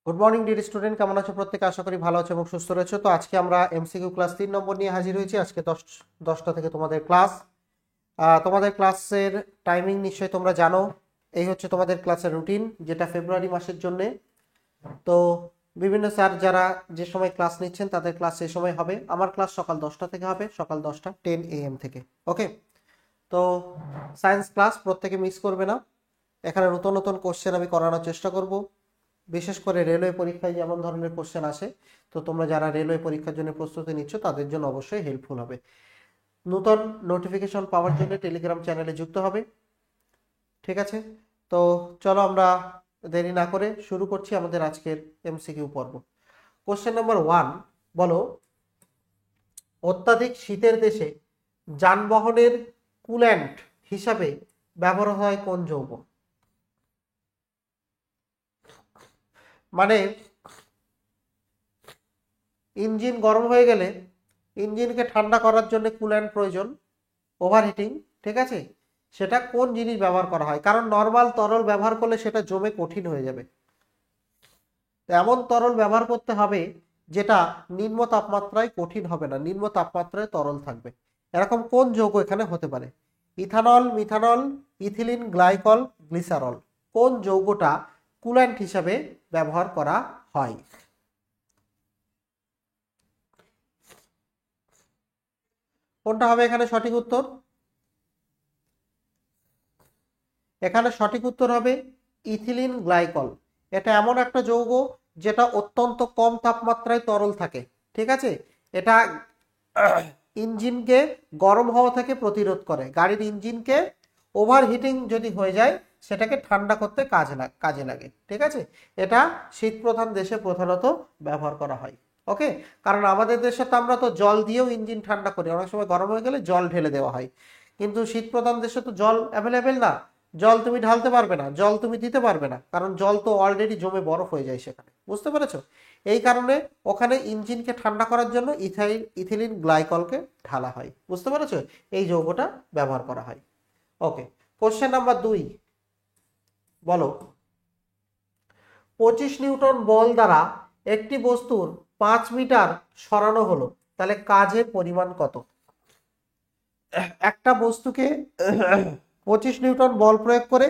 Good morning dear student, কেমন আছো প্রত্যেকে? আশা করি ভালো আছো এবং সুস্থ রয়েছো। তো আজকে আমরা এমসিকিউ ক্লাস 3 নম্বর নিয়ে হাজির হয়েছি। আজকে 10টা থেকে তোমাদের ক্লাস। তোমাদের ক্লাসের টাইমিং নিশ্চয়ই তোমরা জানো। এই হচ্ছে তোমাদের ক্লাসের রুটিন, যেটা ফেব্রুয়ারি মাসের জন্য। তো বিভিন্ন স্যার যারা যে সময় ক্লাস নিচ্ছেন তাদের ক্লাস সেই সময় হবে। আমার ক্লাস সকাল 10টা থেকে হবে, সকাল 10টা 10 AM থেকে। ওকে, তো সায়েন্স ক্লাস প্রত্যেকে মিস করবে না। এখানে নতুন নতুন কোশ্চেন আমি করানোর চেষ্টা করব। বিশেষ করে রেলওয়ে পরীক্ষায় যেমন ধরনের কোশ্চেন আসে, তো তোমরা যারা রেলওয়ে পরীক্ষার জন্য প্রস্তুতি নিচ্ছ তাদের জন্য অবশ্যই হেল্পফুল হবে। নতুন নোটিফিকেশন পাওয়ার জন্য টেলিগ্রাম চ্যানেলে যুক্ত হবে। ঠিক আছে, তো চলো আমরা দেরি না করে শুরু করছি আমাদের আজকের এমসিকিউ পর্ব। কোশ্চেন নাম্বার 1, বলো অত্যাধিক শীতের দেশে যানবাহনের কুল্যান্ট হিসাবে ব্যবহার হয় কোন যৌগ? মানে ইঞ্জিন গরম হয়ে গেলে ইঞ্জিনকে ঠান্ডা করার জন্য কুল্যান্ট প্রয়োজন, ওভারহিটিং। ঠিক আছে, সেটা কোন জিনিস ব্যবহার করা হয়? কারণ নর্মাল তরল ব্যবহার করলে সেটা জমে কঠিন হয়ে যাবে। তো এমন তরল ব্যবহার করতে হবে যেটা নিম্ন তাপমাত্রায় কঠিন হবে না, নিম্ন তাপমাত্রায় তরল থাকবে। এরকম কোন যৌগ এখানে হতে পারে? Ethanol, methanol, ethylene glycol, glycerol. কোন যৌগটা কুল্যান্ট হিসাবে ব্যবহার করা হয়? কোনটা হবে এখানে সঠিক উত্তর? এখানে সঠিক উত্তর হবে ইথিলিন গ্লাইকল। এটা এমন একটা যৌগ যেটা অত্যন্ত কম তাপমাত্রায় তরল থাকে। ঠিক আছে, এটা ইঞ্জিনকে গরম হওয়া থেকে প্রতিরোধ করে। গাড়ির ইঞ্জিনকে ওভারহিটিং যদি হয়ে যায় সেটাকে ঠান্ডা করতে কাজে লাগে। ঠিক আছে, এটা শীত প্রধান দেশে প্রধানত ব্যবহার করা হয়। ওকে, কারণ আমাদের দেশে তো আমরা তো জল দিয়েও ইঞ্জিন ঠান্ডা করি, অনেক সময় গরম হয়ে গেলে জল ঢেলে দেওয়া হয়। কিন্তু শীত প্রধান দেশে তো জল অ্যাভেলেবেল না, জল তুমি ঢালতে পারবে না, জল তুমি দিতে পারবে না, কারণ জল তো অলরেডি জমে বরফ হয়ে যায় সেখানে। বুঝতে পেরেছো? এই কারণে ওখানে ইঞ্জিনকে ঠান্ডা করার জন্য ইথিলিন গ্লাইকলকে ঢালা হয়। বুঝতে পেরেছো? এই যৌগটা ব্যবহার করা হয়। ওকে, কোশ্চেন নাম্বার 2, বলো 25 নিউটন বল দ্বারা একটি বস্তুর 5 মিটার সরানো হলো, তাহলে কাজের পরিমাণ কত? একটা বস্তুকে 25 নিউটন বল প্রয়োগ করে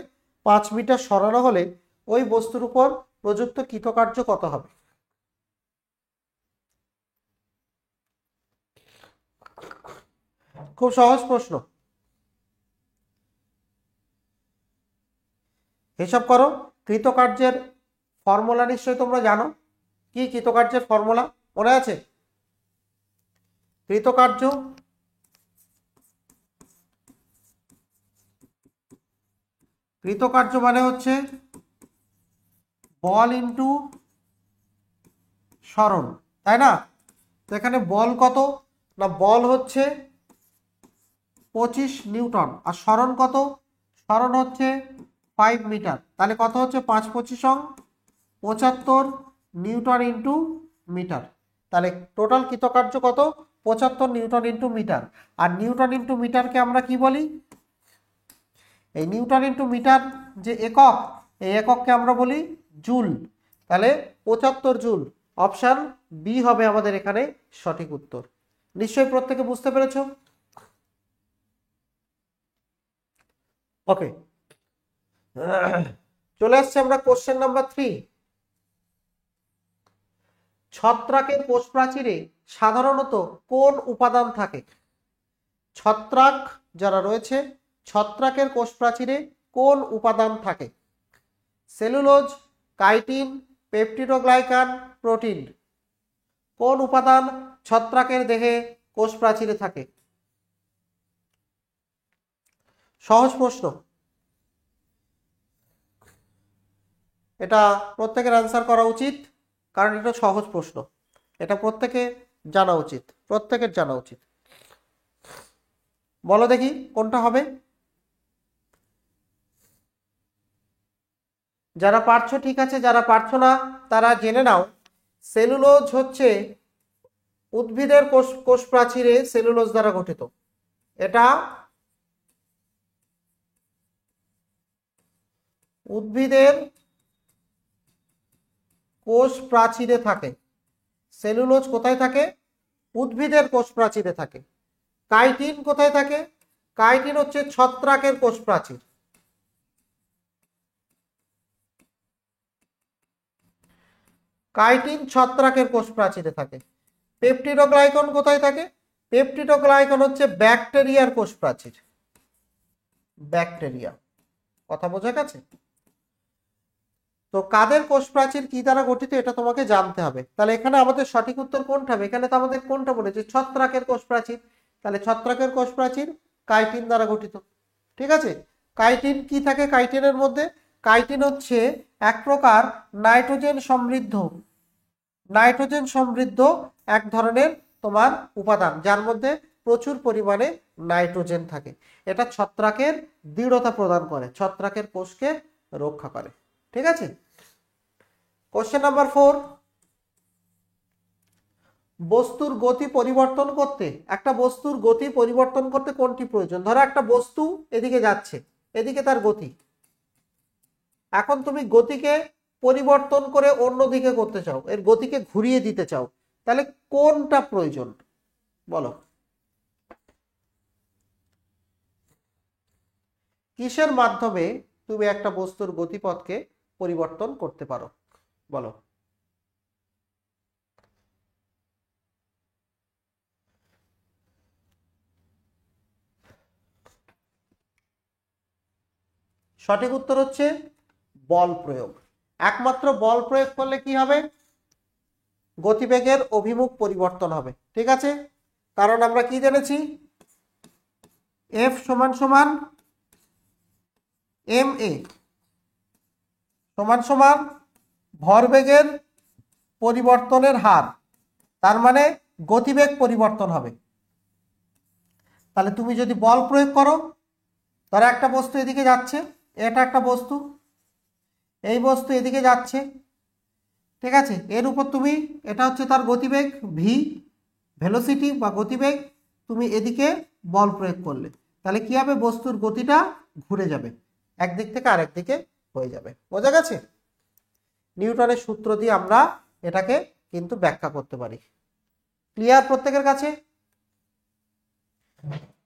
5 মিটার সরানো হলে ওই বস্তুর উপর প্রযুক্ত কৃতকার্য কত হবে? খুব সহজ প্রশ্ন, হিসাব করো। কৃতকার্যের ফর্মুলা নিশ্চয়ই তোমরা জানো। কি কৃতকার্যের ফর্মুলা মনে আছে? কৃতকার্য কৃতকার্য মানে হচ্ছে বল ইন্টু সরণ, তাই না? তো এখানে বল কত? না, বল হচ্ছে 25 নিউটন, আর সরণ কত? সরণ হচ্ছে 5 মিটার। তাহলে কত হচ্ছে? 5 25 75 নিউটন ইন্টু মিটার। তাহলে টোটাল কৃতকার্য কত? 75 নিউটন ইন্টু মিটার। আর নিউটন ইন্টু মিটারকে আমরা কি বলি? এই নিউটন ইন্টু মিটার যে একক, এই একককে আমরা বলি জুল। তাহলে 75 জুল। অপশান বি হবে আমাদের এখানে সঠিক উত্তর। নিশ্চয়ই প্রত্যেকে বুঝতে পেরেছো? ওকে, চলে আসছে আমরা কোশ্চেন নাম্বার 3। ছত্রাকের কোষ প্রাচীরে সাধারণত কোন উপাদান থাকে? ছত্রাক যারা রয়েছে, ছত্রাকের কোষ প্রাচীরে কোন উপাদান থাকে? Cellulose, chitin, peptidoglycan, protein. কোন উপাদান ছত্রাকের দেহে কোষ প্রাচীরে থাকে? সহজ প্রশ্ন, এটা প্রত্যেকের অ্যান্সার করা উচিত, কারণ এটা সহজ প্রশ্ন। এটা প্রত্যেকে জানা উচিত, প্রত্যেকের জানা উচিত। বলো দেখি কোনটা হবে। যারা পারছো ঠিক আছে, যারা পারছো না তারা জেনে নাও। সেলুলোজ হচ্ছে উদ্ভিদের কোষ কোষ প্রাচীরে সেলুলোজ দ্বারা গঠিত। এটা উদ্ভিদের কোষ প্রাচীরে থাকে। সেলুলোজ কোথায় থাকে? উদ্ভিদের কোষ প্রাচীরে থাকে। কাইটিন কোথায় থাকে? কাইটিন হচ্ছে ছত্রাকের কোষ প্রাচীর। কাইটিন ছত্রাকের কোষ প্রাচীরে থাকে। পেপটিডোগ্লাইকন কোথায় থাকে? পেপটিডোগ্লাইকন হচ্ছে ব্যাকটেরিয়ার কোষ প্রাচীর। ব্যাকটেরিয়া, কথা বোঝা গেছে? তো কাদের কোষ প্রাচীর কি দ্বারা গঠিত এটা তোমাকে জানতে হবে। তাহলে এখানে আমাদের সঠিক উত্তর কোনটা হবে? এখানে তো আমাদের কোনটা বলেছে? ছত্রাকের কোষ প্রাচীর। তাহলে ছত্রাকের কোষ প্রাচীর কাইটিন দ্বারা গঠিত। ঠিক আছে। কাইটিন কি থাকে কাইটিনের মধ্যে? কাইটিন হচ্ছে এক প্রকার নাইট্রোজেন সমৃদ্ধ এক ধরনের তোমার উপাদান, যার মধ্যে প্রচুর পরিমাণে নাইট্রোজেন থাকে। এটা ছত্রাকের দৃঢ়তা প্রদান করে, ছত্রাকের কোষকে রক্ষা করে। ঠিক আছে। কোশ্চেন নাম্বার 4, বস্তুর গতি পরিবর্তন করতে, একটা বস্তুর গতি পরিবর্তন করতে কোনটি প্রয়োজন? ধরো একটা বস্তু এদিকে যাচ্ছে, এদিকে তার গতি, এখন তুমি গতিকে পরিবর্তন করে অন্য দিকে করতে চাও, এর গতিকে ঘুরিয়ে দিতে চাও, তাহলে কোনটা প্রয়োজন বলো? কিসের মাধ্যমে তুমি একটা বস্তুর গতিপথকে পরিবর্তন করতে পারো বলো? সঠিক উত্তর হচ্ছে বল প্রয়োগ। একমাত্র বল প্রয়োগ করলে কি হবে? গতিবেগের অভিমুখ পরিবর্তন হবে। ঠিক আছে। কারণ আমরা কি জেনেছি? F সমান সমান ma সমান সমান ভরবেগের পরিবর্তনের হার, তার মানে গতিবেগ পরিবর্তন হবে। তাহলে তুমি যদি বল প্রয়োগ করো, ধরো একটা বস্তু এদিকে যাচ্ছে, এটা একটা বস্তু, এই বস্তু এদিকে যাচ্ছে, ঠিক আছে, এর উপর তুমি, এটা হচ্ছে তার গতিবেগ ভি, ভেলোসিটি বা গতিবেগ, তুমি এদিকে বল প্রয়োগ করলে, তাহলে কি হবে? বস্তুর গতিটা ঘুরে যাবে, একদিক থেকে আরেক দিকে হয়ে যাবে। বোঝা গেছে? নিউটনের সূত্র দিয়ে আমরা এটাকে কিন্তু ব্যাখ্যা করতে পারি। ক্লিয়ার প্রত্যেকের কাছে?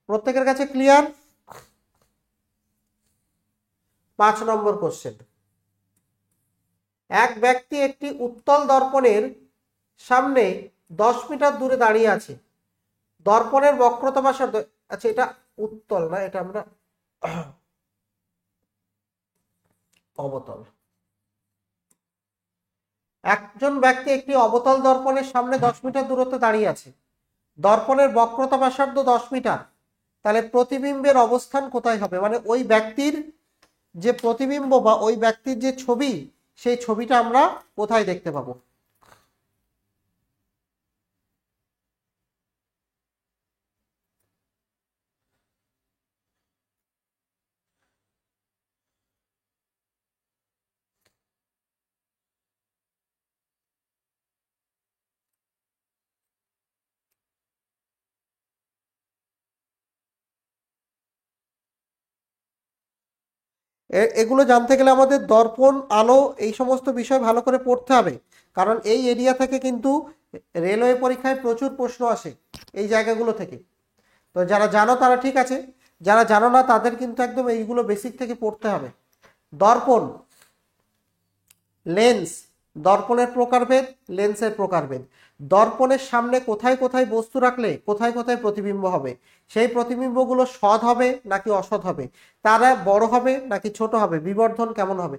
প্রত্যেকের কাছে ক্লিয়ার? 5 নম্বর কোশ্চেন, এক ব্যক্তি একটি উত্তল দর্পণের সামনে 10 মিটার দূরে দাঁড়িয়ে আছে। দর্পণের বক্রতা বা শব্দ, আচ্ছা এটা উত্তল না, এটা আমরা অবতল। একজন ব্যক্তি একটি অবতল দর্পণের সামনে 10 মিটার দূরত্বে দাঁড়িয়ে আছে। দর্পণের বক্রতা ব্যাসার্ধ 10 মিটার। তাহলে প্রতিবিম্বের অবস্থান কোথায় হবে? মানে ওই ব্যক্তির যে প্রতিবিম্ব বা ওই ব্যক্তির যে ছবি, সেই ছবিটা আমরা কোথায় দেখতে পাবো? এগুলো জানতে গেলে আমাদের দর্পণ, আলো, এই সমস্ত বিষয় ভালো করে পড়তে হবে। কারণ এই এরিয়া থেকে কিন্তু রেলওয়ে পরীক্ষায় প্রচুর প্রশ্ন আসে এই জায়গাগুলো থেকে। তো যারা জানো তারা ঠিক আছে, যারা জানো না তাদের কিন্তু একদম এইগুলো বেসিক থেকে পড়তে হবে। দর্পণ, লেন্স, দর্পণের প্রকারভেদ, লেন্সের প্রকারভেদ। দর্পণের সামনে কোথায় কোথায় বস্তু রাখলে কোথায় কোথায় প্রতিবিম্ব হবে, সেই প্রতিবিম্বগুলো সৎ হবে নাকি অসৎ হবে, তারা বড় হবে নাকি ছোট হবে, বিবর্ধন কেমন হবে।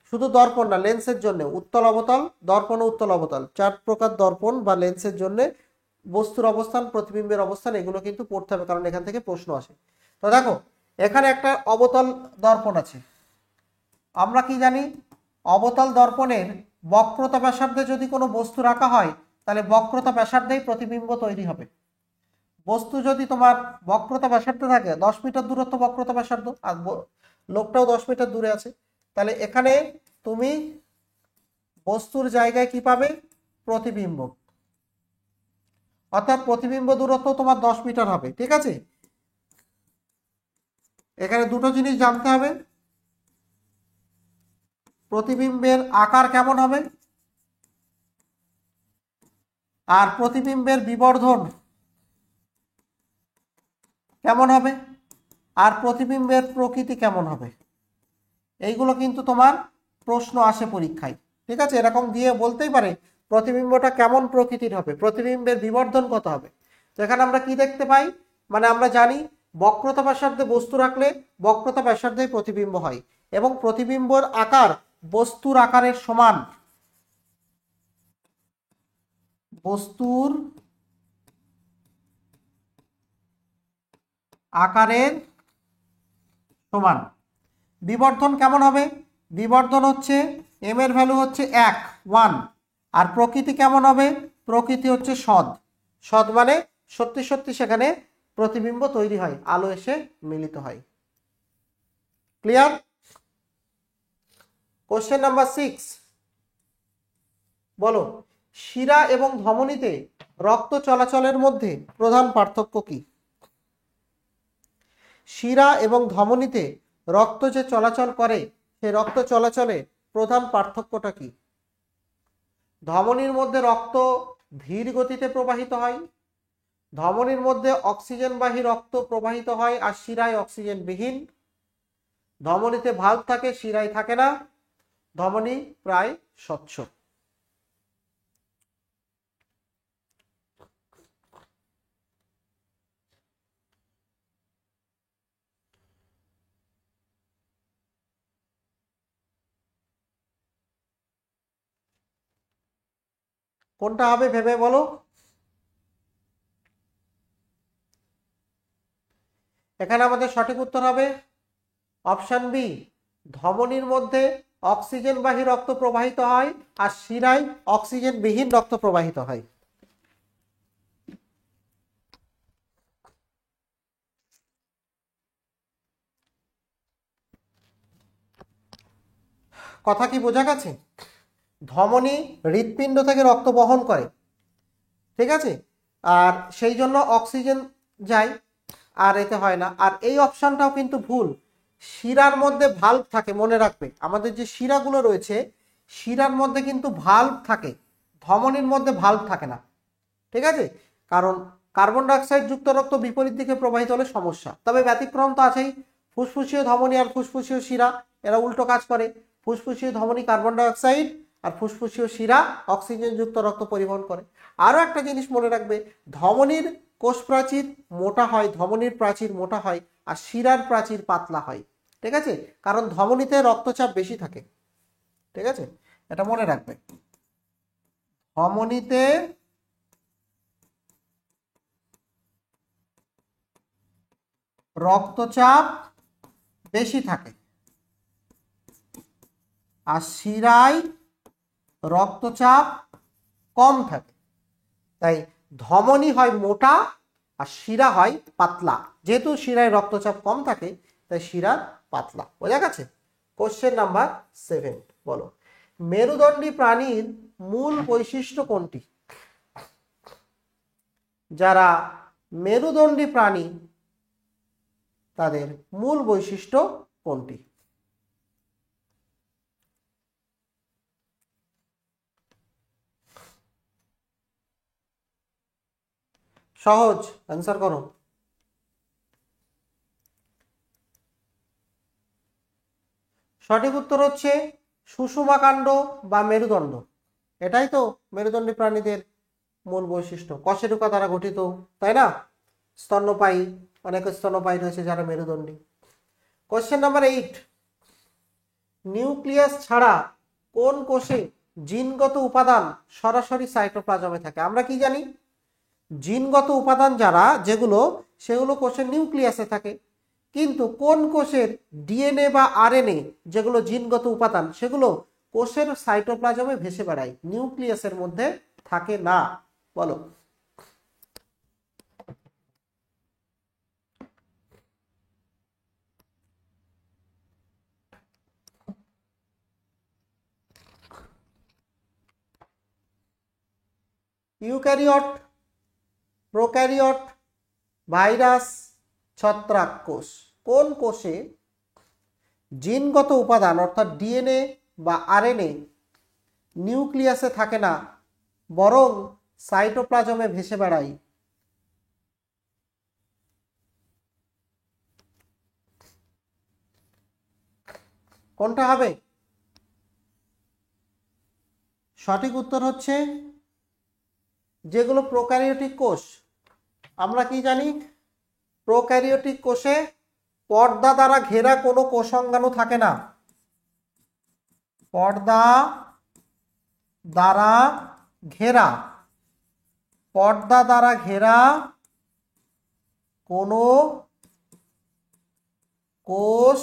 শুধু দর্পণ না, লেন্সের জন্য উত্তল অবতল, দর্পণ ও উত্তল অবতল, 4 প্রকার দর্পণ বা লেন্সের জন্য বস্তুর অবস্থান, প্রতিবিম্বের অবস্থান, এগুলো কিন্তু পড়তে হবে, কারণ এখান থেকে প্রশ্ন আসে। তো দেখো এখানে একটা অবতল দর্পণ আছে। আমরা কি জানি? অবতল দর্পণের বক্রতা ব্যাসার্ধে যদি কোনো বস্তু রাখা হয়, তাহলে বক্রতা ব্যাসার্ধেই প্রতিবিম্ব তৈরি হবে। বস্তু যদি তোমার বক্রতা ব্যাসার্ধে থাকে 10 মিটার দূরত্ব বক্রতা ব্যাসার্ধ, আর লোকটাও 10 মিটার দূরে আছে, তাহলে এখানে তুমি বস্তুর জায়গায় কি পাবে? প্রতিবিম্ব। অর্থাৎ প্রতিবিম্ব দূরত্ব তোমার 10 মিটার হবে। ঠিক আছে। এখানে দুটো জিনিস জানতে হবে, প্রতিবিম্বের আকার কেমন হবে আর প্রতিবিম্বের বিবর্ধন কেমন হবে, আর প্রতিবিম্বের প্রকৃতি কেমন হবে, এইগুলো কিন্তু তোমার প্রশ্ন আসে পরীক্ষায়। ঠিক আছে, এরকম দিয়ে বলতেই পারে প্রতিবিম্বটা কেমন প্রকৃতির হবে, প্রতিবিম্বের বিবর্ধন কত হবে। তো এখানে আমরা কি দেখতে পাই, মানে আমরা জানি বক্রতা ব্যাসার্ধে বস্তু রাখলে বক্রতা ব্যাসার্ধে প্রতিবিম্ব হয়, এবং প্রতিবিম্বর আকার বস্তুর আকারের সমান, বস্তুর আকারের সমান। বিবর্ধন কেমন হবে, বিবর্ধন হচ্ছে এম এর ভ্যালু হচ্ছে 1 আর প্রকৃতি কেমন হবে, প্রকৃতি হচ্ছে সদ, সদ মানে সত্যি সত্যি সেখানে প্রতিবিম্ব তৈরি হয়, আলো এসে মিলিত হয়। ক্লিয়ার? কোশ্চেন নাম্বার 6, বলো শিরা এবং ধমনীতে রক্ত চলাচলের মধ্যে প্রধান পার্থক্য কি? শিরা এবং ধমনীতে রক্ত যে চলাচল করে সেই রক্ত চলাচলে প্রধান পার্থক্যটা কি? ধমনীর মধ্যে রক্ত ধীর গতিতে প্রবাহিত হয়, ধমনীর মধ্যে অক্সিজেনবাহী রক্ত প্রবাহিত হয় আর শিরায় অক্সিজেন বিহীন, ধমনীতে ভাল্ব থাকে শিরায় থাকে না, ধমনী প্রায় স্বচ্ছ। কোনটা হবে ভেবে বলো। এখানে আমাদের সঠিক উত্তর হবে অপশন বি, ধমনীর মধ্যে অক্সিজেনবাহী রক্ত প্রবাহিত হয় আর শিরায় অক্সিজেন বিহীন রক্ত প্রবাহিত হয়। কথা কি বোঝা গেছে? ধমনী হৃৎপিণ্ড থেকে রক্ত বহন করে, ঠিক আছে, আর সেই জন্য অক্সিজেন যায় আর এতে হয় না। আর এই অপশনটাও কিন্তু ভুল, শিরার মধ্যে ভাল্ব থাকে, মনে রাখবে আমাদের যে শিরাগুলো রয়েছে শিরার মধ্যে কিন্তু ভাল্ব থাকে, ধমনীর মধ্যে ভাল্ব থাকে না। ঠিক আছে, কারণ কার্বন ডাইঅক্সাইড যুক্ত রক্ত বিপরীত দিকে প্রবাহিত হলে সমস্যা। তবে ব্যতিক্রম তো আছেই, ফুসফুসীয় ধমনী আর ফুসফুসীয় শিরা এরা উল্টো কাজ করে, ফুসফুসীয় ধমনী কার্বন ডাইঅক্সাইড আর ফুসফুসীয় শিরা অক্সিজেন যুক্ত রক্ত পরিবহন করে। আরও একটা জিনিস মনে রাখবে, ধমনীর কোষ প্রাচীর মোটা হয়, ধমনীর প্রাচীর মোটা হয় আর শিরার প্রাচীর পাতলা হয়। ঠিক আছে, কারণ ধমনীতে রক্তচাপ বেশি থাকে। ঠিক আছে, এটা মনে রাখবে, ধমনীতে রক্তচাপ বেশি থাকে আর শিরায় রক্তচাপ কম থাকে। তাই ধমনী হয় মোটা আর শিরা হয় পাতলা, যেহেতু শিরায় রক্তচাপ কম থাকে তাই শিরা পাতলা। বোঝা গেছে? কোশ্চেন নাম্বার 7, বলো মেরুদণ্ডী প্রাণীর মূল বৈশিষ্ট্য কোনটি? যারা মেরুদণ্ডী প্রাণী তাদের মূল বৈশিষ্ট্য কোনটি? সহজ, অ্যান্সার করো। সঠিক উত্তর হচ্ছে সুষুমাকাণ্ড বা মেরুদণ্ড। এটাই তো মেরুদণ্ডী প্রাণীদের মূল বৈশিষ্ট্য, কশেরুকা দ্বারা গঠিত, তাই না? স্তন্যপায়ী, অনেক স্তন্যপায়ী রয়েছে যারা মেরুদণ্ডী। কোশ্চেন নাম্বার 8, নিউক্লিয়াস ছাড়া কোন কোষে জিনগত উপাদান সরাসরি সাইটোপ্লাজমে থাকে? আমরা কি জানি, জিনগত উপাদান যেগুলো সেগুলো কোষের নিউক্লিয়াসে থাকে, কিন্তু কোন কোষের ডিএনএ বা আরএনএ যেগুলো জিনগত উপাদান সেগুলো কোষের সাইটোপ্লাজমে ভেসে বেড়ায়, নিউক্লিয়াসের মধ্যে থাকে না? বলো। ইউক্যারিওট, প্রোক্যারিওট, ভাইরাস, ছত্রাক কোষ, কোন কোষে জিনগত উপাদান অর্থাৎ ডিএনএ বা আরএনএ নিউক্লিয়াসে থাকে না, বরং সাইটোপ্লাজমে ভেসে বেড়ায়। কোনটা হবে? সঠিক উত্তর হচ্ছে যেগুলো প্রোক্যারিওটিক কোষ। আমরা কি জানি? প্রোক্যারিওটিক কোষে পর্দা দ্বারা ঘেরা কোনো কোষাঙ্গাণু থাকে না। পর্দা দ্বারা ঘেরা, পর্দা দ্বারা ঘেরা কোনো কোষ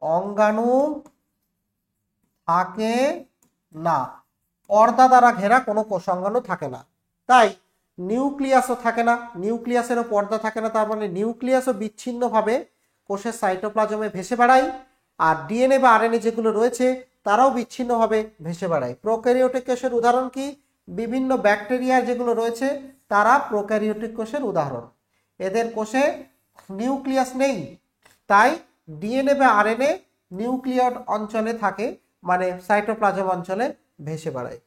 অঙ্গাণু থাকে না। পর্দা দ্বারা ঘেরা কোনো কোষাঙ্গাণু থাকে না। তাই নিউক্লিয়াসও থাকে না, নিউক্লিয়াসেরও পর্দা থাকে না। তার মানে নিউক্লিয়াসও বিচ্ছিন্নভাবে কোষের সাইটোপ্লাজমে ভেসে বেড়ায়। আর ডিএনএ বা আরএনএ যেগুলো রয়েছে তারাও বিচ্ছিন্নভাবে ভেসে বেড়ায়। প্রোক্যারিওটিক কোষের উদাহরণ কি? বিভিন্ন ব্যাকটেরিয়া যেগুলো রয়েছে তারা প্রোক্যারিওটিক কোষের উদাহরণ। এদের কোষে নিউক্লিয়াস নেই, তাই ডিএনএ বা আরএনএ নিউক্লিয়ার অঞ্চলে থাকে, মানে সাইটোপ্লাজম অঞ্চলে ভেসে বেড়ায়।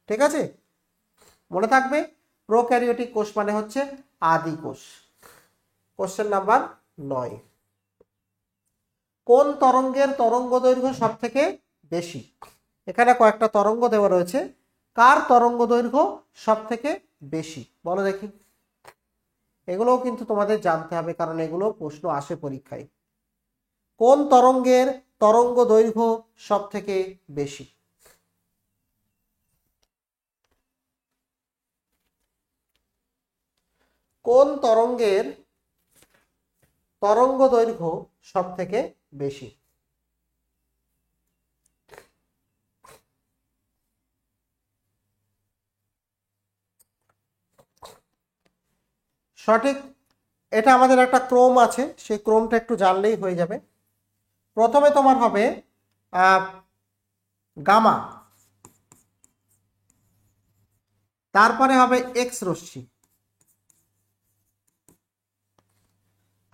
ঠিক আছে, মনে থাকবে প্রোক্যারিওটিক কোষ মানে হচ্ছে আদি কোষ। কোশ্চেন নাম্বার 9, কোন তরঙ্গের তরঙ্গ দৈর্ঘ্য সব থেকে বেশি? এখানে কয়েকটা তরঙ্গ দেওয়া রয়েছে, কার তরঙ্গ দৈর্ঘ্য সব থেকে বেশি বলো দেখি। এগুলোও কিন্তু তোমাদের জানতে হবে, কারণ এগুলো প্রশ্ন আসে পরীক্ষায়। কোন তরঙ্গের তরঙ্গ দৈর্ঘ্য সব থেকে বেশি? কোন তরঙ্গের তরঙ্গ দৈর্ঘ্য সব থেকে বেশি? সঠিক, এটা আমাদের একটা ক্রম আছে, সেই ক্রমটা একটু জানলেই হয়ে যাবে। প্রথমে তোমার হবে গামা, তারপরে হবে এক্স রশ্মি,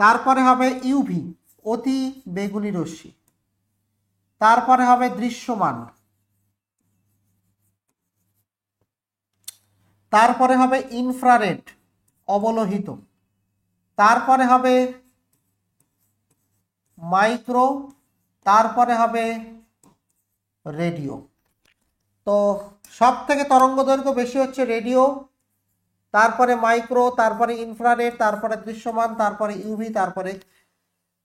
তারপরে হবে ইউভি অতি বেগুনি রশ্মি, তারপরে হবে দৃশ্যমান, তারপরে হবে ইনফ্রারেড অবলোহিত, তারপরে হবে মাইক্রো, তারপরে হবে রেডিও। তো সব থেকে তরঙ্গ দৈর্ঘ্য বেশি হচ্ছে রেডিও, তারপরে মাইক্রো, তারপরে ইনফ্রারেড, তারপরে দৃশ্যমান, তারপরে ইউভি, তারপরে,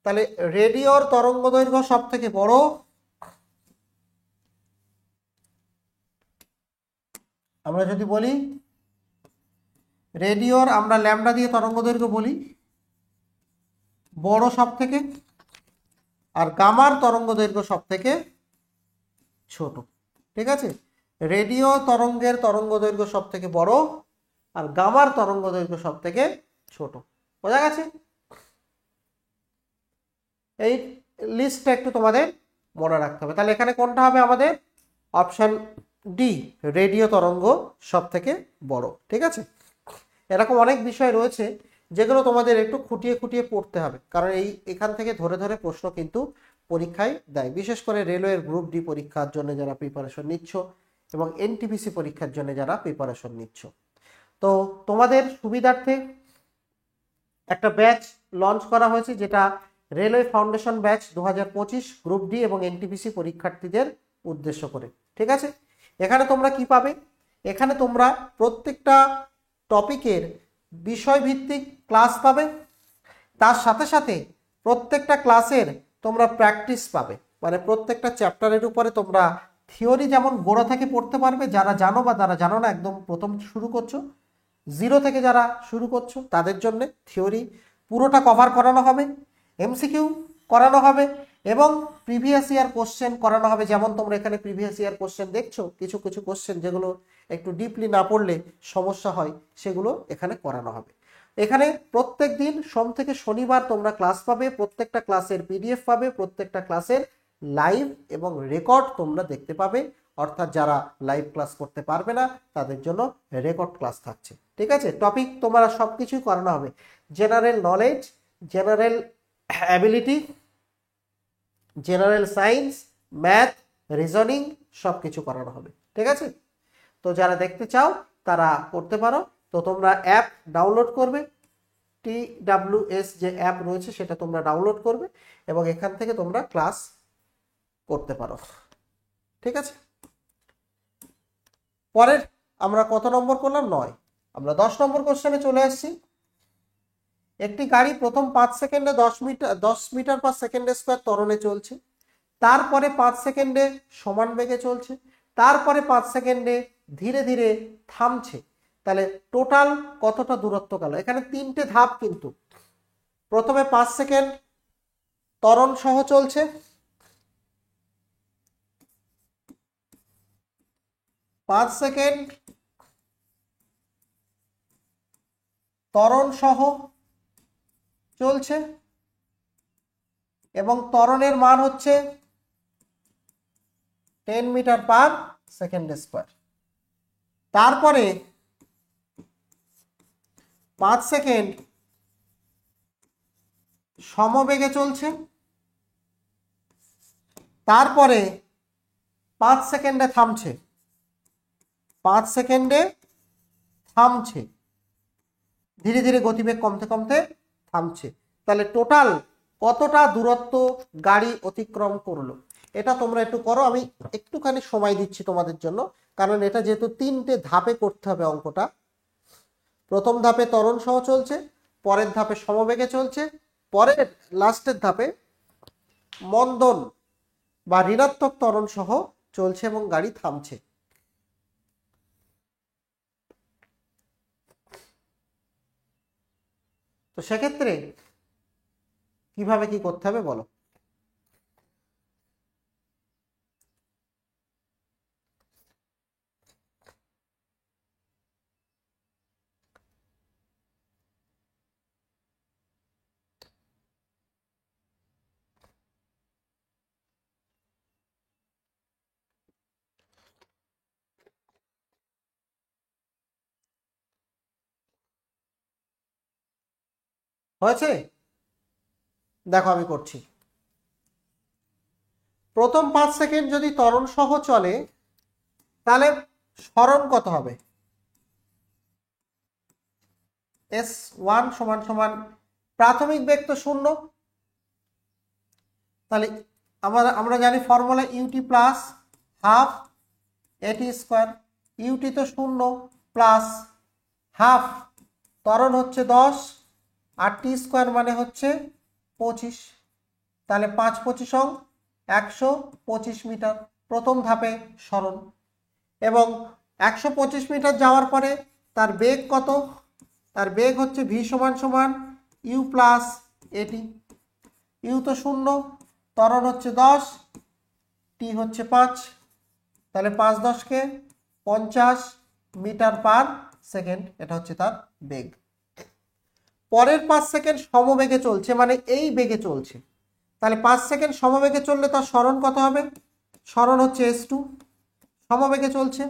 তাহলে রেডিওর তরঙ্গ দৈর্ঘ্য সব থেকে বড়। আমরা যদি বলি রেডিওর আমরা ল্যামডা দিয়ে তরঙ্গ দৈর্ঘ্য বলি বড় সব থেকে, আর গামার তরঙ্গ দৈর্ঘ্য সব থেকে ছোট। ঠিক আছে, রেডিও তরঙ্গের তরঙ্গ দৈর্ঘ্য সব থেকে বড় আর গামার তরঙ্গ দৈর্ঘ্য সব থেকে ছোট। বোঝা গেছে? এই লিস্টটা একটু তোমাদের মনে রাখতে হবে। তাহলে এখানে কোনটা হবে আমাদের? অপশন ডি, রেডিও তরঙ্গ সব থেকে বড়। ঠিক আছে, এরকম অনেক বিষয় রয়েছে যেগুলো তোমাদের একটু খুঁটিয়ে খুঁটিয়ে পড়তে হবে, কারণ এখান থেকে ধরে ধরে প্রশ্ন কিন্তু পরীক্ষায় দেয়, বিশেষ করে রেলওয়ের গ্রুপ ডি পরীক্ষার জন্য যারা প্রিপারেশন নিচ্ছ এবং এনটিপিসি পরীক্ষার জন্য যারা প্রিপারেশন নিচ্ছ। তো তোমাদের সুবিধার্থে একটা ব্যাচ লঞ্চ করা হয়েছে, যেটা railway foundation batch 2025 group D এবং এনটিপিসি পরীক্ষার্থীদের উদ্দেশ্য করে। ঠিক আছে, এখানে তোমরা কি পাবে? এখানে তোমরা প্রত্যেকটা টপিকের বিষয়ভিত্তিক ক্লাস পাবে, তার সাথে সাথে প্রত্যেকটা ক্লাসের তোমরা প্র্যাকটিস পাবে, মানে প্রত্যেকটা চ্যাপ্টারের উপরে তোমরা থিওরি যেমন গোড়া থেকে পড়তে পারবে, যারা জানো বা যারা জানো না একদম প্রথম শুরু করছো, জিরো থেকে যারা শুরু করছো তাদের জন্য থিওরি পুরোটা কভার করানো হবে, এমসিকিউ করানো হবে এবং প্রিভিয়াস ইয়ার কোশ্চেন করানো হবে। যেমন তোমরা এখানে প্রিভিয়াস ইয়ার কোশ্চেন দেখছো, কিছু কিছু কোশ্চেন যেগুলো একটু ডিপলি না পড়লে সমস্যা হয়, সেগুলো এখানে করানো হবে। এখানে প্রত্যেক দিন সোম থেকে শনিবার তোমরা ক্লাস পাবে, প্রত্যেকটা ক্লাসের পিডিএফ পাবে, প্রত্যেকটা ক্লাসের লাইভ এবং রেকর্ড তোমরা দেখতে পাবে। অর্থাৎ যারা লাইভ ক্লাস করতে পারবে না তাদের জন্য রেকর্ড ক্লাস থাকছে। ঠিক আছে, টপিক তোমরা সবকিছুই করানো হবে, general knowledge, general ability, general science, math, reasoning সব কিছু করানো হবে। ঠিক আছে, তো যারা দেখতে চাও তারা করতে পারো। তো তোমরা অ্যাপ ডাউনলোড করবে, TWS যে অ্যাপ রয়েছে সেটা তোমরা ডাউনলোড করবে এবং এখান থেকে তোমরা ক্লাস করতে পারো। ঠিক আছে, পরের আমরা কত নম্বর করলাম? 9। আমরা 10 নম্বর কোশ্চেনে চলে আসছি। একটি গাড়ি প্রথম 5 সেকেন্ডে 10 মিটার পার সেকেন্ডে স্কোয়ার ত্বরণে চলছে, তারপরে 5 সেকেন্ডে সমান বেগে চলছে, তারপরে 5 সেকেন্ডে ধীরে ধীরে থামছে। তাহলে টোটাল কতটা দূরত্ব গেল? এখানে 3টে ধাপ কিন্তু। প্রথমে 5 সেকেন্ড ত্বরণ সহ চলছে, 5 সেকেন্ড ত্বরণ সহ চলছে এবং ত্বরণের মান হচ্ছে 10 মিটার পার সেকেন্ড স্কোয়ার। তারপরে 5 সেকেন্ড সমবেগে চলছে, তারপরে 5 সেকেন্ডে থামছে, 5 সেকেন্ডে থামছে, ধীরে ধীরে গতিবেগ কমতে কমতে থামছে। তাহলে টোটাল কতটা দূরত্ব গাড়ি অতিক্রম করলো? এটা তোমরা একটু করো, আমি একটুখানি সময় দিচ্ছি তোমাদের জন্য, কারণ এটা যেহেতু 3টে ধাপে করতে হবে অঙ্কটা। প্রথম ধাপে ত্বরণ সহ চলছে, পরের ধাপে সমবেগে চলছে, পরের লাস্টের ধাপে মন্দন বা ঋণাত্মক ত্বরণ সহ চলছে এবং গাড়ি থামছে। তো সেক্ষেত্রে কিভাবে কি করতে হবে বলো? হয়েছে? দেখো আমি করছি। প্রথম 5 সেকেন্ড যদি ত্বরণ সহ চলে তাহলে সরণ কত হবে? S1 সমান সমান প্রাথমিক বেগ তো 0, তাহলে আমরা জানি ফর্মুলা ইউটি প্লাস হাফ এটি স্কোয়ার। ইউটি তো 0 প্লাস হাফ, ত্বরণ হচ্ছে 10 আর টি স্কোয়ার মানে হচ্ছে 25। তাহলে 5 25 125 মিটার প্রথম ধাপে সরণ। এবং 125 মিটার যাওয়ার পরে তার বেগ কত? তার বেগ হচ্ছে ভি সমান সমান ইউ প্লাস এটি। ইউ তো 0, ত্বরণ হচ্ছে 10, টি হচ্ছে 5, তাহলে 5 10 50 মিটার পার সেকেন্ড, এটা হচ্ছে তার বেগ। পরের 5 সেকেন্ড সমবেগে চলছে, মানে এই বেগে চলছে। তাহলে 5 সেকেন্ড সমবেগে চললে তার সরণ কত হবে? সরণ হচ্ছে S2, সমবেগে চলছে।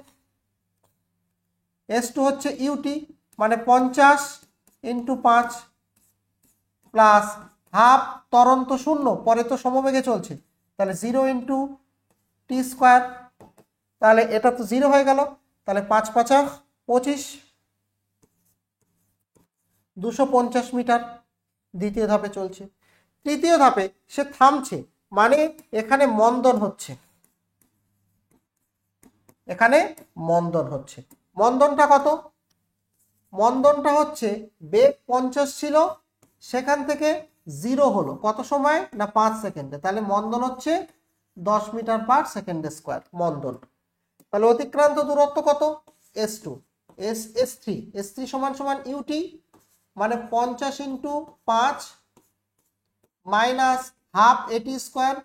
S2 হচ্ছে ইউটি, মানে 50 × 5 প্লাস হাফ, ত্বরণ তো 0, পরে তো সমবেগে চলছে, তাহলে 0 × টি স্কোয়ার। তাহলে এটা তো 0 হয়ে গেল, তাহলে 5 5 25, 250 মিটার দ্বিতীয় ধাপে চলছে। তৃতীয় ধাপে সে থামছে, মানে এখানে মন্দন হচ্ছে, এখানে মন্দন হচ্ছে। মন্দনটা কত? মন্দনটা হচ্ছে বেগ 50 ছিল, সেখান থেকে 0 হলো কত সময়? না 5 সেকেন্ডে। তাহলে মন্দন হচ্ছে 10 মিটার পার সেকেন্ড স্কোয়ার মন্দন। তাহলে অতিক্রান্ত দূরত্ব কত? S2 S3 সমান সমান ইউটি, মানে 50 × 5 মাইনাস হাফ এটি স্কোয়ার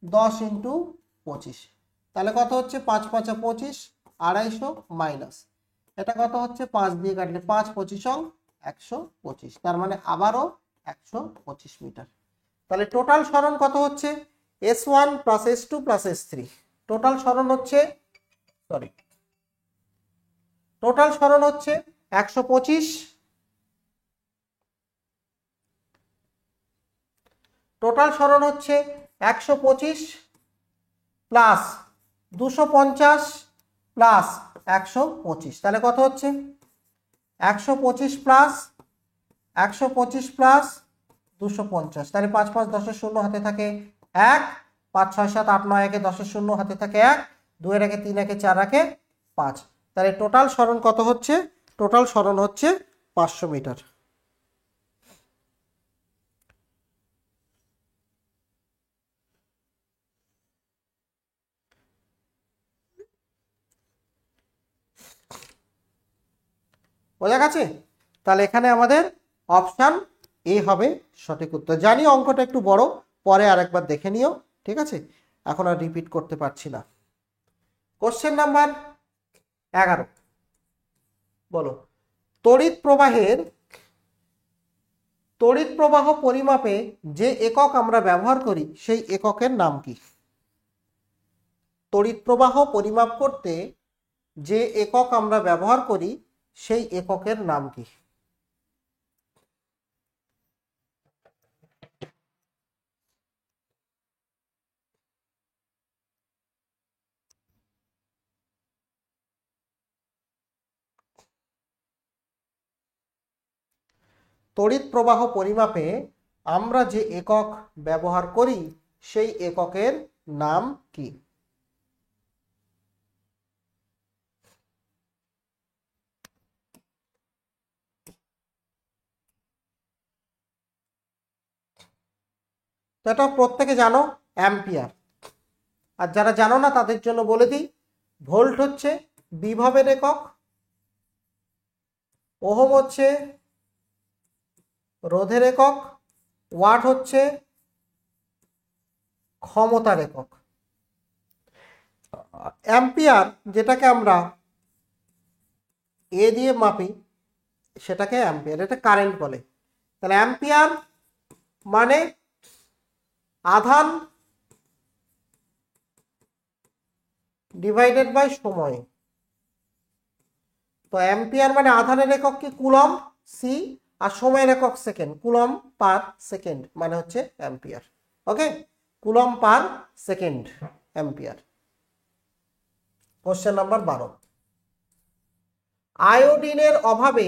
10 × 25। তাহলে কত হচ্ছে? 5 5 25, 250 মাইনাস এটা কত হচ্ছে? 5 দিয়ে কাটলে 5 25 125, তার মানে আবারও 125 মিটার। তাহলে টোটাল সরণ কত হচ্ছে? S1 plus S2 plus S3। Total সরণ হচ্ছে 125। টোটাল সরণ হচ্ছে 125 প্লাস 250 প্লাস 125, তাহলে কত হচ্ছে 125 প্লাস 250, তাহলে 5 5 10 শূন্য হাতে থাকে 1, 5 6 7 8 9 একে 10 শূন্য হাতে থাকে 1, 2 এর একে 3 একে 4 একে 5, তাহলে টোটাল সরণ কত হচ্ছে? টোটাল সরণ হচ্ছে 500 মিটার। বোঝা গেছে? তাহলে এখানে আমাদের অপশান এ হবে সঠিক উত্তর। জানি অঙ্কটা একটু বড়, পরে আরেকবার দেখে নিও, ঠিক আছে? এখন আর রিপিট করতে পারছি না। কোশ্চেন নাম্বার 11 বলো, তড়িৎ প্রবাহ পরিমাপে যে একক আমরা ব্যবহার করি সেই এককের নাম কি? তড়িৎ প্রবাহ পরিমাপ করতে যে একক আমরা ব্যবহার করি সেই এককের নাম কি? তড়িৎ প্রবাহ পরিমাপে আমরা যে একক ব্যবহার করি সেই এককের নাম কি? তো এটা প্রত্যেকে জানো, অ্যাম্পিয়ার। আর যারা জানো না তাদের জন্য বলে দিই, ভোল্ট হচ্ছে বিভবের একক, ওহম হচ্ছে রোধের একক, ওয়াট হচ্ছে ক্ষমতার একক। অ্যাম্পিয়ার যেটাকে আমরা এ দিয়ে মাপি সেটাকে অ্যাম্পিয়ার, এটা কারেন্ট বলে। তাহলে অ্যাম্পিয়ার মানে আধান ডিভাইডেড বাই সময়। তো অ্যাম্পিয়ার মানে আধানের একক কি? কুলম সি, আর সময়ের একক সেকেন্ড, কুলম পার সেকেন্ড মানে হচ্ছে ampere. Okay, coulomb per second ampere. Question number 12, আয়োডিনের অভাবে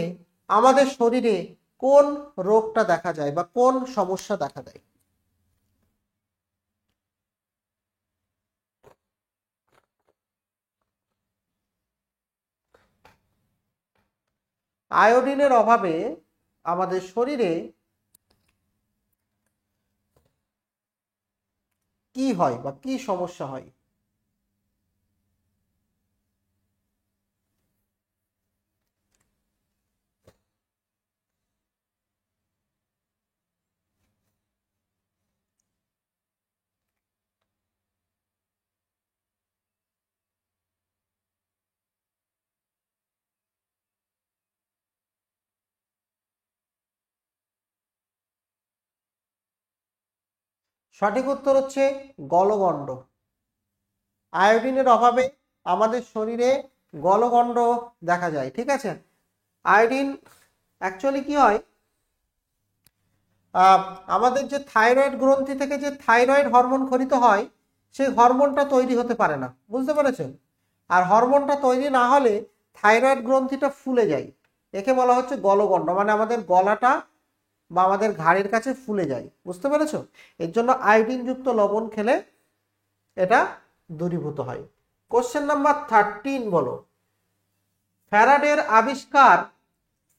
আমাদের শরীরে কোন রোগটা দেখা যায় বা কোন সমস্যা দেখা দেয়? আয়োডিনের অভাবে আমাদের শরীরে কি হয় বা কি সমস্যা হয়? সঠিক উত্তর হচ্ছে গলগণ্ড। আয়োডিনের অভাবে আমাদের শরীরে গলগণ্ড দেখা যায়, ঠিক আছে? আয়োডিন অ্যাকচুয়ালি কি হয়, আমাদের যে থাইরয়েড গ্রন্থি থেকে যে থাইরয়েড হরমোন খরিত হয় সেই হরমোনটা তৈরি হতে পারে না, বুঝতে পেরেছেন? আর হরমোনটা তৈরি না হলে থাইরয়েড গ্রন্থিটা ফুলে যায়, একে বলা হচ্ছে গলগণ্ড, মানে আমাদের গলাটা বা আমাদের ঘাড়ের কাছে ফুলে যায়, বুঝতে পেরেছো? এর জন্য আয়োডিনযুক্ত লবণ খেলে এটা দূরীভূত হয়। কোশ্চেন নাম্বার 13 বলো, ফ্যারাডের আবিষ্কার,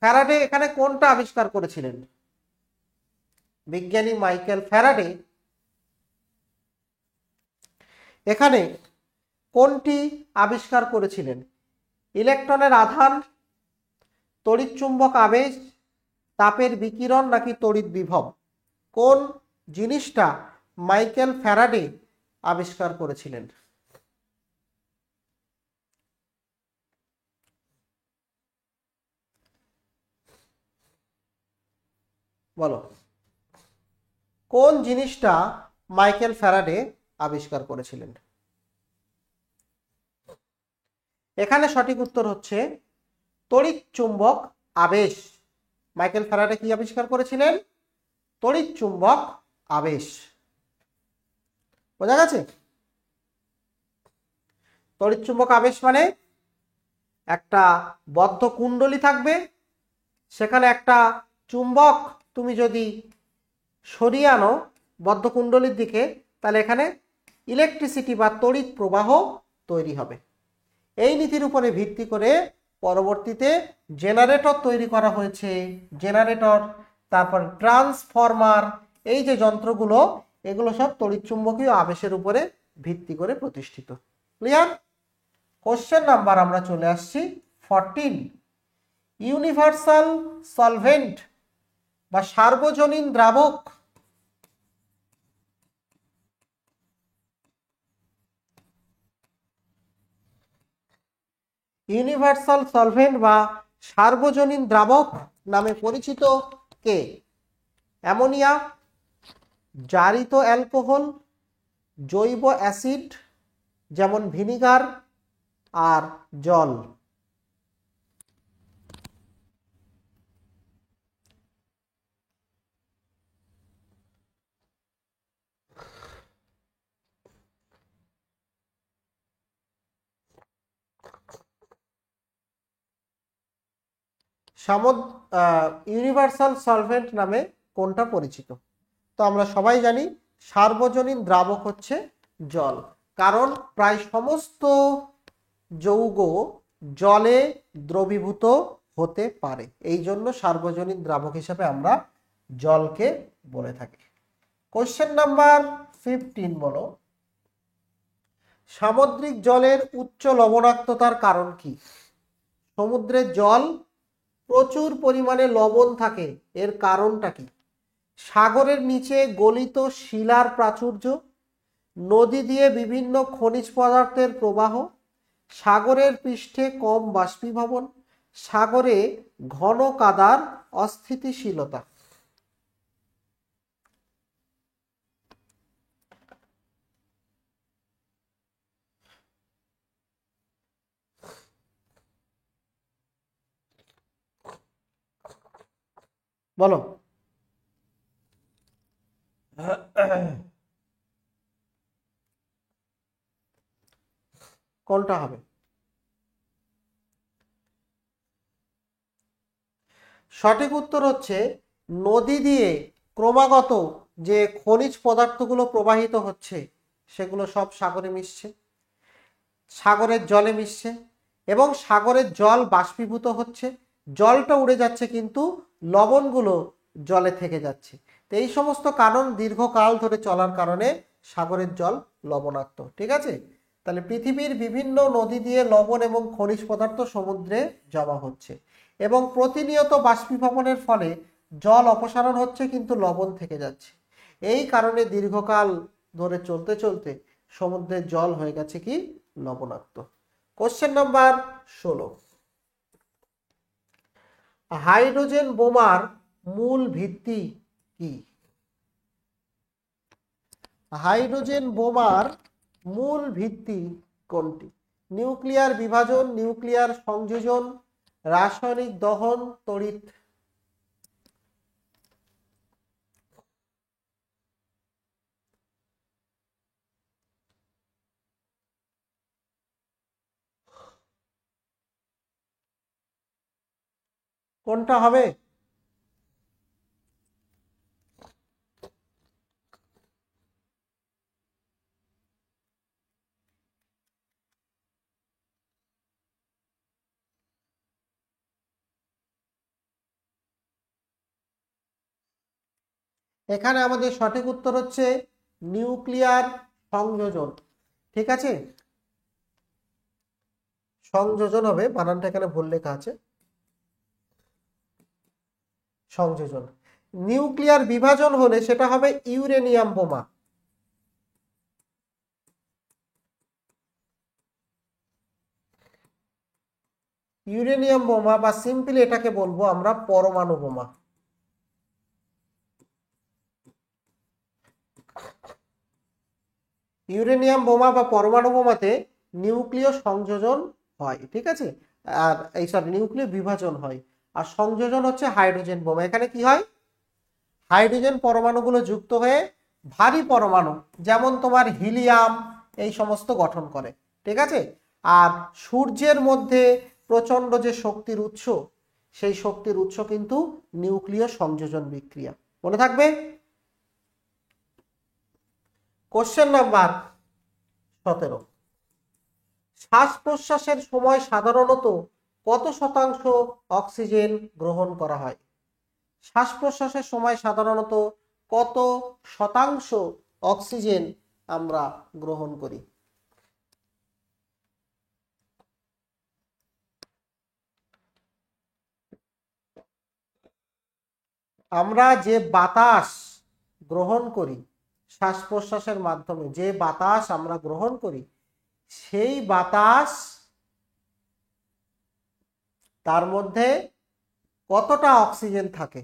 ফ্যারাডে এখানে কোনটা আবিষ্কার করেছিলেন? বিজ্ঞানী মাইকেল ফ্যারাডে এখানে কোনটি আবিষ্কার করেছিলেন? ইলেকট্রনের আধান, তড়িৎ চুম্বক আবেশ, তাপের বিকিরণ নাকি তড়িৎ বিভব? কোন জিনিসটা মাইকেল ফ্যারাডে আবিষ্কার করেছিলেন? বলো, কোন জিনিসটা মাইকেল ফ্যারাডে আবিষ্কার করেছিলেন? এখানে সঠিক উত্তর হচ্ছে তড়িৎ চুম্বক আবেশ। মাইকেল ফ্যারাডে কি আবিষ্কার করেছিলেন? তড়িৎ চুম্বক আবেশ। বোঝা গেছে? তড়িৎ চুম্বক আবেশ মানে একটা বদ্ধ কুণ্ডলী থাকবে, সেখানে একটা চুম্বক তুমি যদি সরিয়ে আনো বদ্ধ কুণ্ডলীর দিকে, তাহলে এখানে ইলেকট্রিসিটি বা তড়িৎ প্রবাহ তৈরি হবে। এই নীতির উপরে ভিত্তি করে পরবর্তীতে জেনারেটর তৈরি করা হয়েছে। জেনারেটর, তারপর ট্রান্সফরমার, এই যে যন্ত্রগুলো, এগুলো সব তড়িৎচুম্বকীয় আবেশের উপরে ভিত্তি করে প্রতিষ্ঠিত। ক্লিয়ার? কোশ্চেন নাম্বার আমরা চলে আসছি 14। ইউনিভার্সাল সলভেন্ট বা সার্বজনীন দ্রাবক। ইউনিভার্সাল সলভেন্ট বা সার্বজনীন দ্রাবক নামে পরিচিত কে? অ্যামোনিয়া, জারিত অ্যালকোহল, জৈব অ্যাসিড যেমন ভিনিগার, আর জল। ইউনিভার্সাল সলভেন্ট নামে কোনটা পরিচিত? তো আমরা সবাই জানি সার্বজনীন দ্রাবক হচ্ছে জল, কারণ প্রায় সমস্ত যৌগ জলে দ্রবীভূত হতে পারে, এই জন্য সার্বজনীন দ্রাবক হিসেবে আমরা জলকে বলে থাকি। কোশ্চেন নাম্বার 15 বলো, সামুদ্রিক জলের উচ্চ লবণাক্ততার কারণ কি? সমুদ্রের জল প্রচুর পরিমাণে লবণ থাকে, এর কারণটা কি? সাগরের নিচে গলিত শিলার প্রাচুর্য, নদী দিয়ে বিভিন্ন খনিজ পদার্থের প্রবাহ, সাগরের পৃষ্ঠে কম বাষ্পীভবন, সাগরে ঘন কাদার অস্থিতিশীলতা। বলো। কোনটা হবে? সঠিক উত্তর হচ্ছে নদী দিয়ে ক্রমাগত যে খনিজ পদার্থগুলো প্রবাহিত হচ্ছে সেগুলো সব সাগরে মিশছে, সাগরের জলে মিশছে, এবং সাগরের জল বাষ্পীভূত হচ্ছে, জলটা উড়ে যাচ্ছে কিন্তু লবণগুলো জলে থেকে যাচ্ছে। তো এই সমস্ত কারণ দীর্ঘকাল ধরে চলার কারণে সাগরের জল লবণাক্ত। ঠিক আছে? তাহলে পৃথিবীর বিভিন্ন নদী দিয়ে লবণ এবং খনিজ পদার্থ সমুদ্রে জমা হচ্ছে, এবং প্রতিনিয়ত বাষ্পীভবনের ফলে জল অপসারণ হচ্ছে কিন্তু লবণ থেকে যাচ্ছে। এই কারণে দীর্ঘকাল ধরে চলতে চলতে সমুদ্রের জল হয়ে গেছে কি? লবণাক্ত। কোশ্চেন নাম্বার 16, হাইড্রোজেন বোমার মূল ভিত্তি কি? হাইড্রোজেন বোমার মূল ভিত্তি কোনটি? নিউক্লিয়ার বিভাজন, নিউক্লিয়ার সংযোজন, রাসায়নিক দহন, তড়িৎ। কোনটা হবে? এখানে আমাদের সঠিক উত্তর হচ্ছে নিউক্লিয়ার সংযোজন। ঠিক আছে? সংযোজন হবে, বানানটা এখানে ভুল লেখা আছে, সংযোজন। নিউক্লিয়ার বিভাজন হলে সেটা হবে ইউরেনিয়াম বোমা। ইউরেনিয়াম বোমা, বা সিম্পলি এটাকে বলবো আমরা পরমাণু বোমা। ইউরেনিয়াম বোমা বা পরমাণু বোমাতে নিউক্লিয় সংযোজন হয়। ঠিক আছে? আর এই সরি, নিউক্লিয় বিভাজন হয়, আর সংযোজন হচ্ছে হাইড্রোজেন বোমা। এখানে কি হয়? হাইড্রোজেন পরমাণুগুলো যুক্ত হয়ে ভারী পরমাণু যেমন তোমার হিলিয়াম এই সমস্ত গঠন করে। ঠিক আছে? আর সূর্যের মধ্যে প্রচন্ড যে শক্তির উৎস, সেই শক্তির উৎস কিন্তু নিউক্লিয় সংযোজন বিক্রিয়া। মনে থাকবে। কোশ্চেন নাম্বার 17, শ্বাস প্রশ্বাসের সময় সাধারণত কত শতাংশ অক্সিজেন গ্রহণ করা হয়? শ্বাস প্রশ্বাসের সময় সাধারণত কত শতাংশ অক্সিজেন আমরা গ্রহণ করি? আমরা যে বাতাস গ্রহণ করি, শ্বাস প্রশ্বাসের মাধ্যমে যে বাতাস আমরা গ্রহণ করি, সেই বাতাস তার মধ্যে কতটা অক্সিজেন থাকে?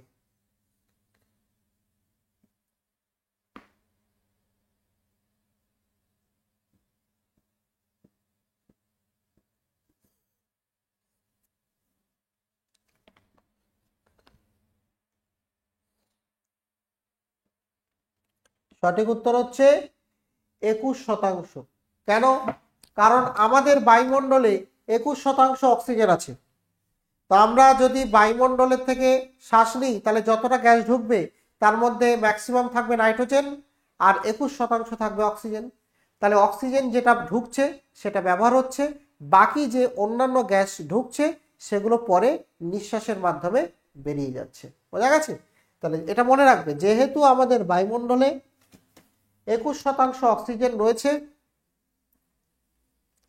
সঠিক উত্তর হচ্ছে 21%। কেন? কারণ আমাদের বায়ুমণ্ডলে 21% অক্সিজেন আছে। তো আমরা যদি বায়ুমণ্ডলের থেকে শ্বাস নিই, তাহলে যতটা গ্যাস ঢুকবে তার মধ্যে ম্যাক্সিমাম থাকবে নাইট্রোজেন, আর 21% থাকবে অক্সিজেন। তাহলে অক্সিজেন যেটা ঢুকছে সেটা ব্যবহার হচ্ছে, বাকি যে অন্যান্য গ্যাস ঢুকছে সেগুলো পরে নিঃশ্বাসের মাধ্যমে বেরিয়ে যাচ্ছে। বোঝা গেছে? তাহলে এটা মনে রাখবে, যেহেতু আমাদের বায়ুমণ্ডলে 21% অক্সিজেন রয়েছে,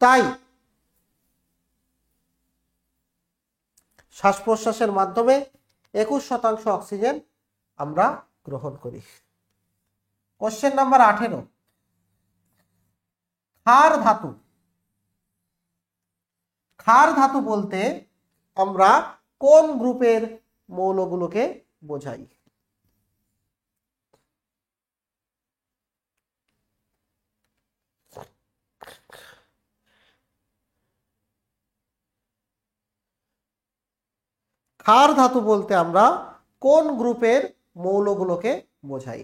তাই শ্বাস প্রশ্বাসের মাধ্যমে 21% অক্সিজেন আমরা গ্রহণ করি। কোশ্চেন নাম্বার 18, ক্ষার ধাতু। ক্ষার ধাতু বলতে আমরা কোন গ্রুপের মৌলগুলোকে বোঝাই? ক্ষার ধাতু বলতে আমরা কোন গ্রুপের মৌলগুলোকে বোঝাই?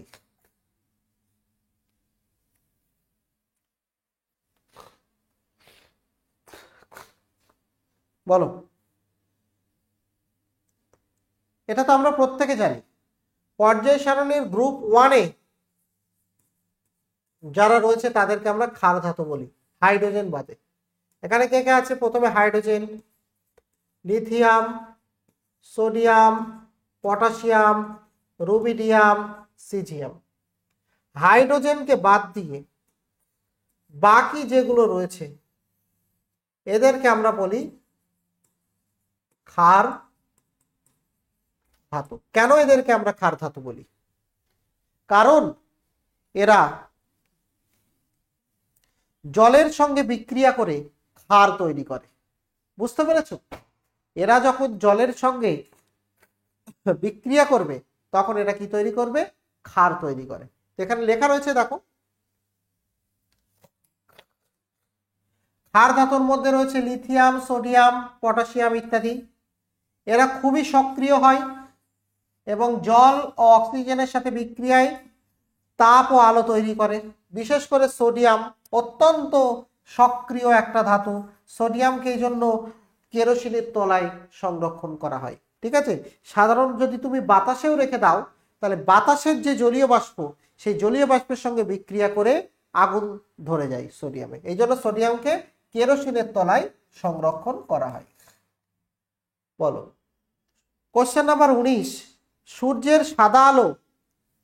বলো। এটা তো আমরা প্রত্যেকে জানি, পর্যায় সারণীর গ্রুপ 1-এ যারা রয়েছে তাদেরকে আমরা ক্ষার ধাতু বলি, হাইড্রোজেন বাদে। এখানে কে কে আছে? প্রথমে hydrogen, lithium, sodium, potassium, rubidium, caesium. হাইড্রোজেনকে বাদ দিয়ে বাকি যেগুলো রয়েছে এদেরকে আমরা বলি ক্ষার ধাতু। কেন এদেরকে আমরা ক্ষার ধাতু বলি? কারণ এরা জলের সঙ্গে বিক্রিয়া করে ক্ষার তৈরি করে। বুঝতে পেরেছো? এরা যখন জলের সঙ্গে বিক্রিয়া করবে তখন এরা কি তৈরি করবে? ক্ষার তৈরি করে। এখানে লেখা রয়েছে, দেখো, ক্ষার ধাতুর মধ্যে রয়েছে লিথিয়াম, সোডিয়াম, পটাশিয়াম ইত্যাদি। এরা খুবই সক্রিয় হয় এবং জল ও অক্সিজেনের সাথে বিক্রিয়ায় তাপ ও আলো তৈরি করে। বিশেষ করে সোডিয়াম অত্যন্ত সক্রিয় একটা ধাতু। সোডিয়ামকে এই জন্য কেরোসিনের তলায় সংরক্ষণ করা হয়। ঠিক আছে? সাধারণ যদি তুমি বাতাসেও রেখে দাও, তাহলে বাতাসের যে জলীয় বাষ্প, সেই জলীয় বাষ্পের সঙ্গে বিক্রিয়া করে আগুন ধরে যায় সোডিয়ামে। এই জন্য সোডিয়ামকে কেরোসিনের তলায় সংরক্ষণ করা হয়। বলো। কোশ্চেন নাম্বার 19, সূর্যের সাদা আলো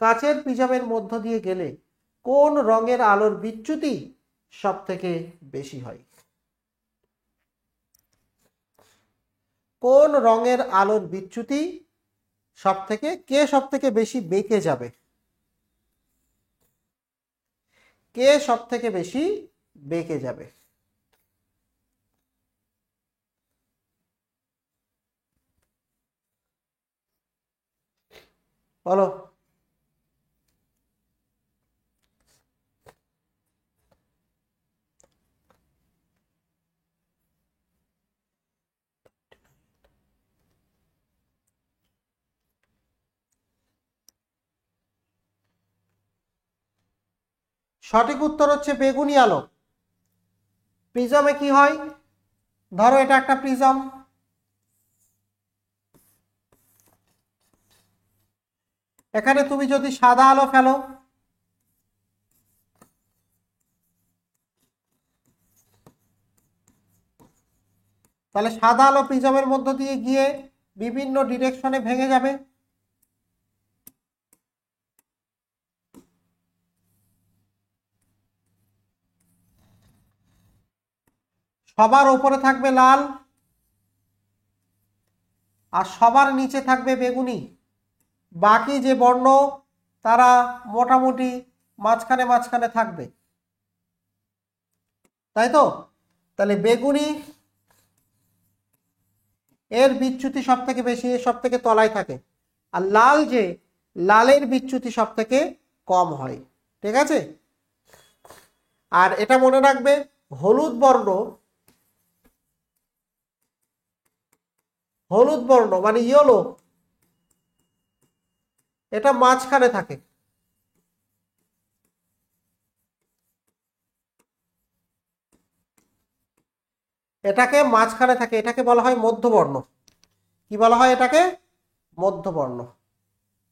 কাচের প্রিজমের মধ্য দিয়ে গেলে কোন রঙের আলোর বিচ্যুতি সব থেকে বেশি হয়? কোন রঙের আলোর বিচ্যুতি সব থেকে বেশি বেঁকে যাবে? কে সব থেকে বেশি বেঁকে যাবে? বলো। সঠিক উত্তর হচ্ছে বেগুনি আলো। প্রিজমে কি হয়? ধরো এটা একটা প্রিজম, এখানে তুমি যদি সাদা আলো ফেলো, তাহলে সাদা আলো প্রিজমের মধ্য দিয়ে গিয়ে বিভিন্ন ডিরেকশনে ভেঙে যাবে। সবার উপরে থাকবে লাল আর সবার নিচে থাকবে বেগুনি। বাকি যে বর্ণ তারা মোটামুটি মাঝখানে মাঝখানে থাকবে, তাই তো? তাহলে বেগুনি এর বিচ্যুতি সব থেকে বেশি, সব থেকে তলায় থাকে। আর লাল যে, লালের বিচ্যুতি সব থেকে কম হয়। ঠিক আছে? আর এটা মনে রাখবে, হলুদ বর্ণ, হলুদ বর্ণ মানে ইয়েলো, এটা মাঝখানে থাকে। এটাকে মাঝখানে থাকে, এটাকে বলা হয় মধ্যবর্ণ। কি বলা হয় এটাকে? মধ্যবর্ণ।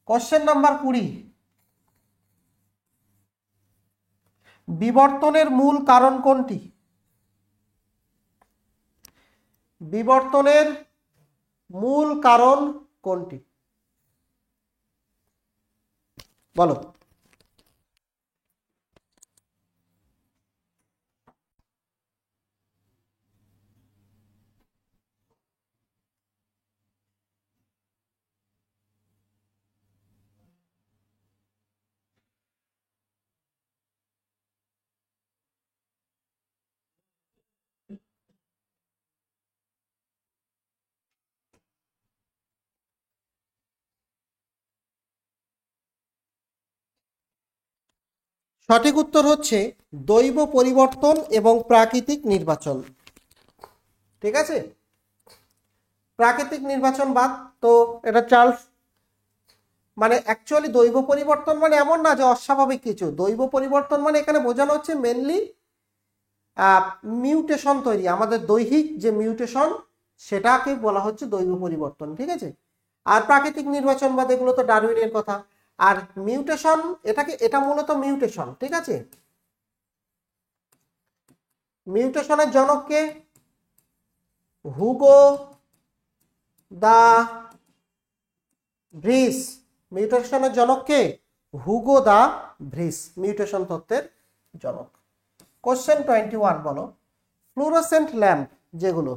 কোশ্চেন নাম্বার 20, বিবর্তনের মূল কারণ কোনটি? বিবর্তনের মূল কারণ কোনটি? বলো। সঠিক উত্তর হচ্ছে দৈব পরিবর্তন এবং প্রাকৃতিক নির্বাচন। ঠিক আছে? প্রাকৃতিক নির্বাচন বাদ। তো এটা চার্লস, মানে অ্যাকচুয়ালি দৈব পরিবর্তন মানে এমন না যে অস্বাভাবিক কিছু। দৈব পরিবর্তন মানে এখানে বোঝানো হচ্ছে মেনলি মিউটেশন তৈরি, আমাদের দৈহিক যে মিউটেশন সেটাকে বলা হচ্ছে দৈব পরিবর্তন। ঠিক আছে? আর প্রাকৃতিক নির্বাচনবাদ এগুলো তো ডারউইনের কথা। আর মিউটেশন, এটা মূলত মিউটেশন। ঠিক আছে? মিউটেশনের জনক কে? হুগো দা ভ্রিস। মিউটেশনের জনক কে? হুগো দা ভ্রিস, মিউটেশন তত্ত্বের জনক। কোশ্চেন 21, বলো। ফ্লুরোসেন্ট ল্যাম্প যেগুলো,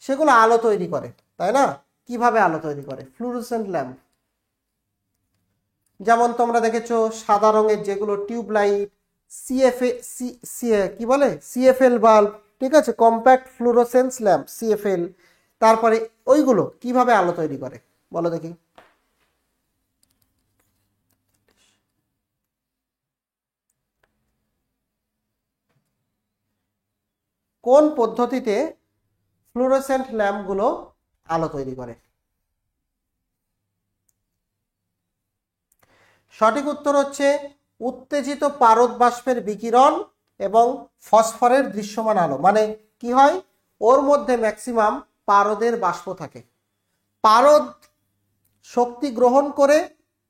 সেগুলো আলো তৈরি করে, তাই না? কিভাবে আলো তৈরি করে ফ্লুরোসেন্ট ল্যাম্প? যেমন তোমরা দেখেছো সাদা রঙের যেগুলো টিউব লাইট, কি বলে, সিএফএল বাল্ব। ঠিক আছে? Compact fluorescence lamp, CFL. তারপরে ওইগুলো কিভাবে আলো তৈরি করে বলো দেখি। কোন পদ্ধতিতে ফ্লুরোসেন্ট ল্যাম্পগুলো আলো তৈরি করে? সঠিক উত্তর হচ্ছে উত্তেজিত পারদ বাষ্পের বিকিরণ এবং ফসফরের দৃশ্যমান আলো। মানে কি হয়, ওর মধ্যে ম্যাক্সিমাম পারদের বাষ্প থাকে। পারদ শক্তি গ্রহণ করে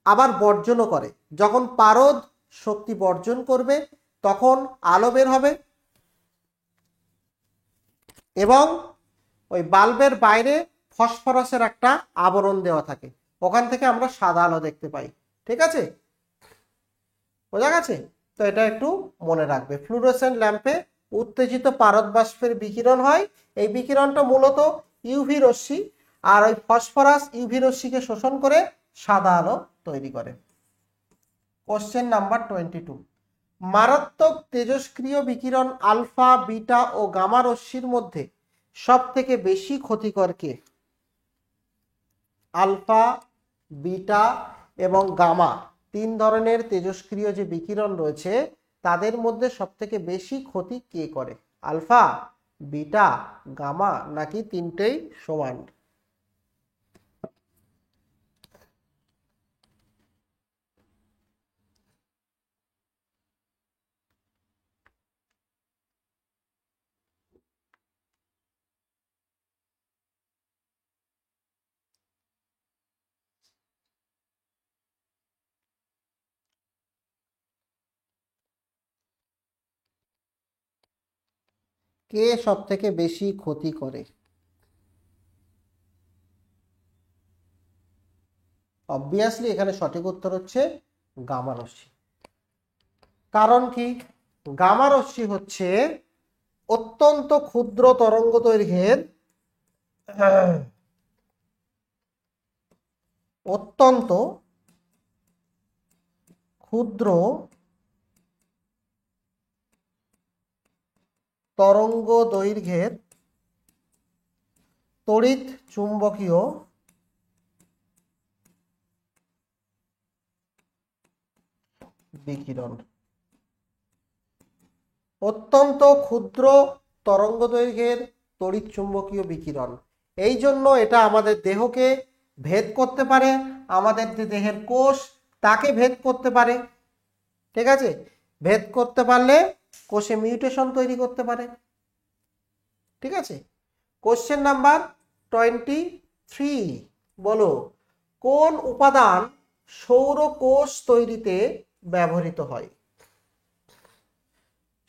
আবার বর্জনও করে। যখন পারদ শক্তি বর্জন করবে তখন আলো বের হবে, এবং ওই বাল্বের বাইরে ফসফরাসের একটা আবরণ দেওয়া থাকে, ওখান থেকে আমরা সাদা আলো দেখতে পাই। ঠিক আছে? বোঝা গেছে? তো এটা একটু মনে রাখবে। ফ্লুরোসেন্ট ল্যাম্পে উত্তেজিত পারদ বাষ্পের বিকিরণ হয়। এই বিকিরণটা মূলত ইউভি রশ্মি, আর ওই ফসফরাস ইউভি রশ্মিকে শোষণ করে সাদা আলো তৈরি করে। কোশ্চেন নাম্বার 22, মারাত্মক তেজস্ক্রিয় বিকিরণ আলফা, বিটা ও গামা রশ্মির মধ্যে সব থেকে বেশি ক্ষতিকর কে? আলফা, বিটা এবং গামা, তিন ধরনের তেজস্ক্রিয় যে বিকিরণ রয়েছে তাদের মধ্যে সব থেকে বেশি ক্ষতি কে করে? আলফা, বিটা, গামা, নাকি তিনটেই সমান? কে সব থেকে বেশি ক্ষতি করে? অবভিয়াসলি এখানে সঠিক উত্তর হচ্ছে গামা রশ্মি। কারণ কি? গামা রশ্মি হচ্ছে অত্যন্ত ক্ষুদ্র তরঙ্গ দৈর্ঘ্যের অত্যন্ত ক্ষুদ্র তরঙ্গ দৈর্ঘ্যের তড়িৎ চুম্বকীয় বিকিরণ। অত্যন্ত ক্ষুদ্র তরঙ্গ দৈর্ঘ্যের তড়িৎ চুম্বকীয় বিকিরণ, এই জন্য এটা আমাদের দেহকে ভেদ করতে পারে, আমাদের যে দেহের কোষ তাকে ভেদ করতে পারে। ঠিক আছে, ভেদ করতে পারলে কোষে মিউটেশন তৈরি করতে পারে। ঠিক আছে, কোশ্চেন নাম্বার 23, বলো কোন উপাদান সৌর কোষ তৈরিতে ব্যবহৃত হয়?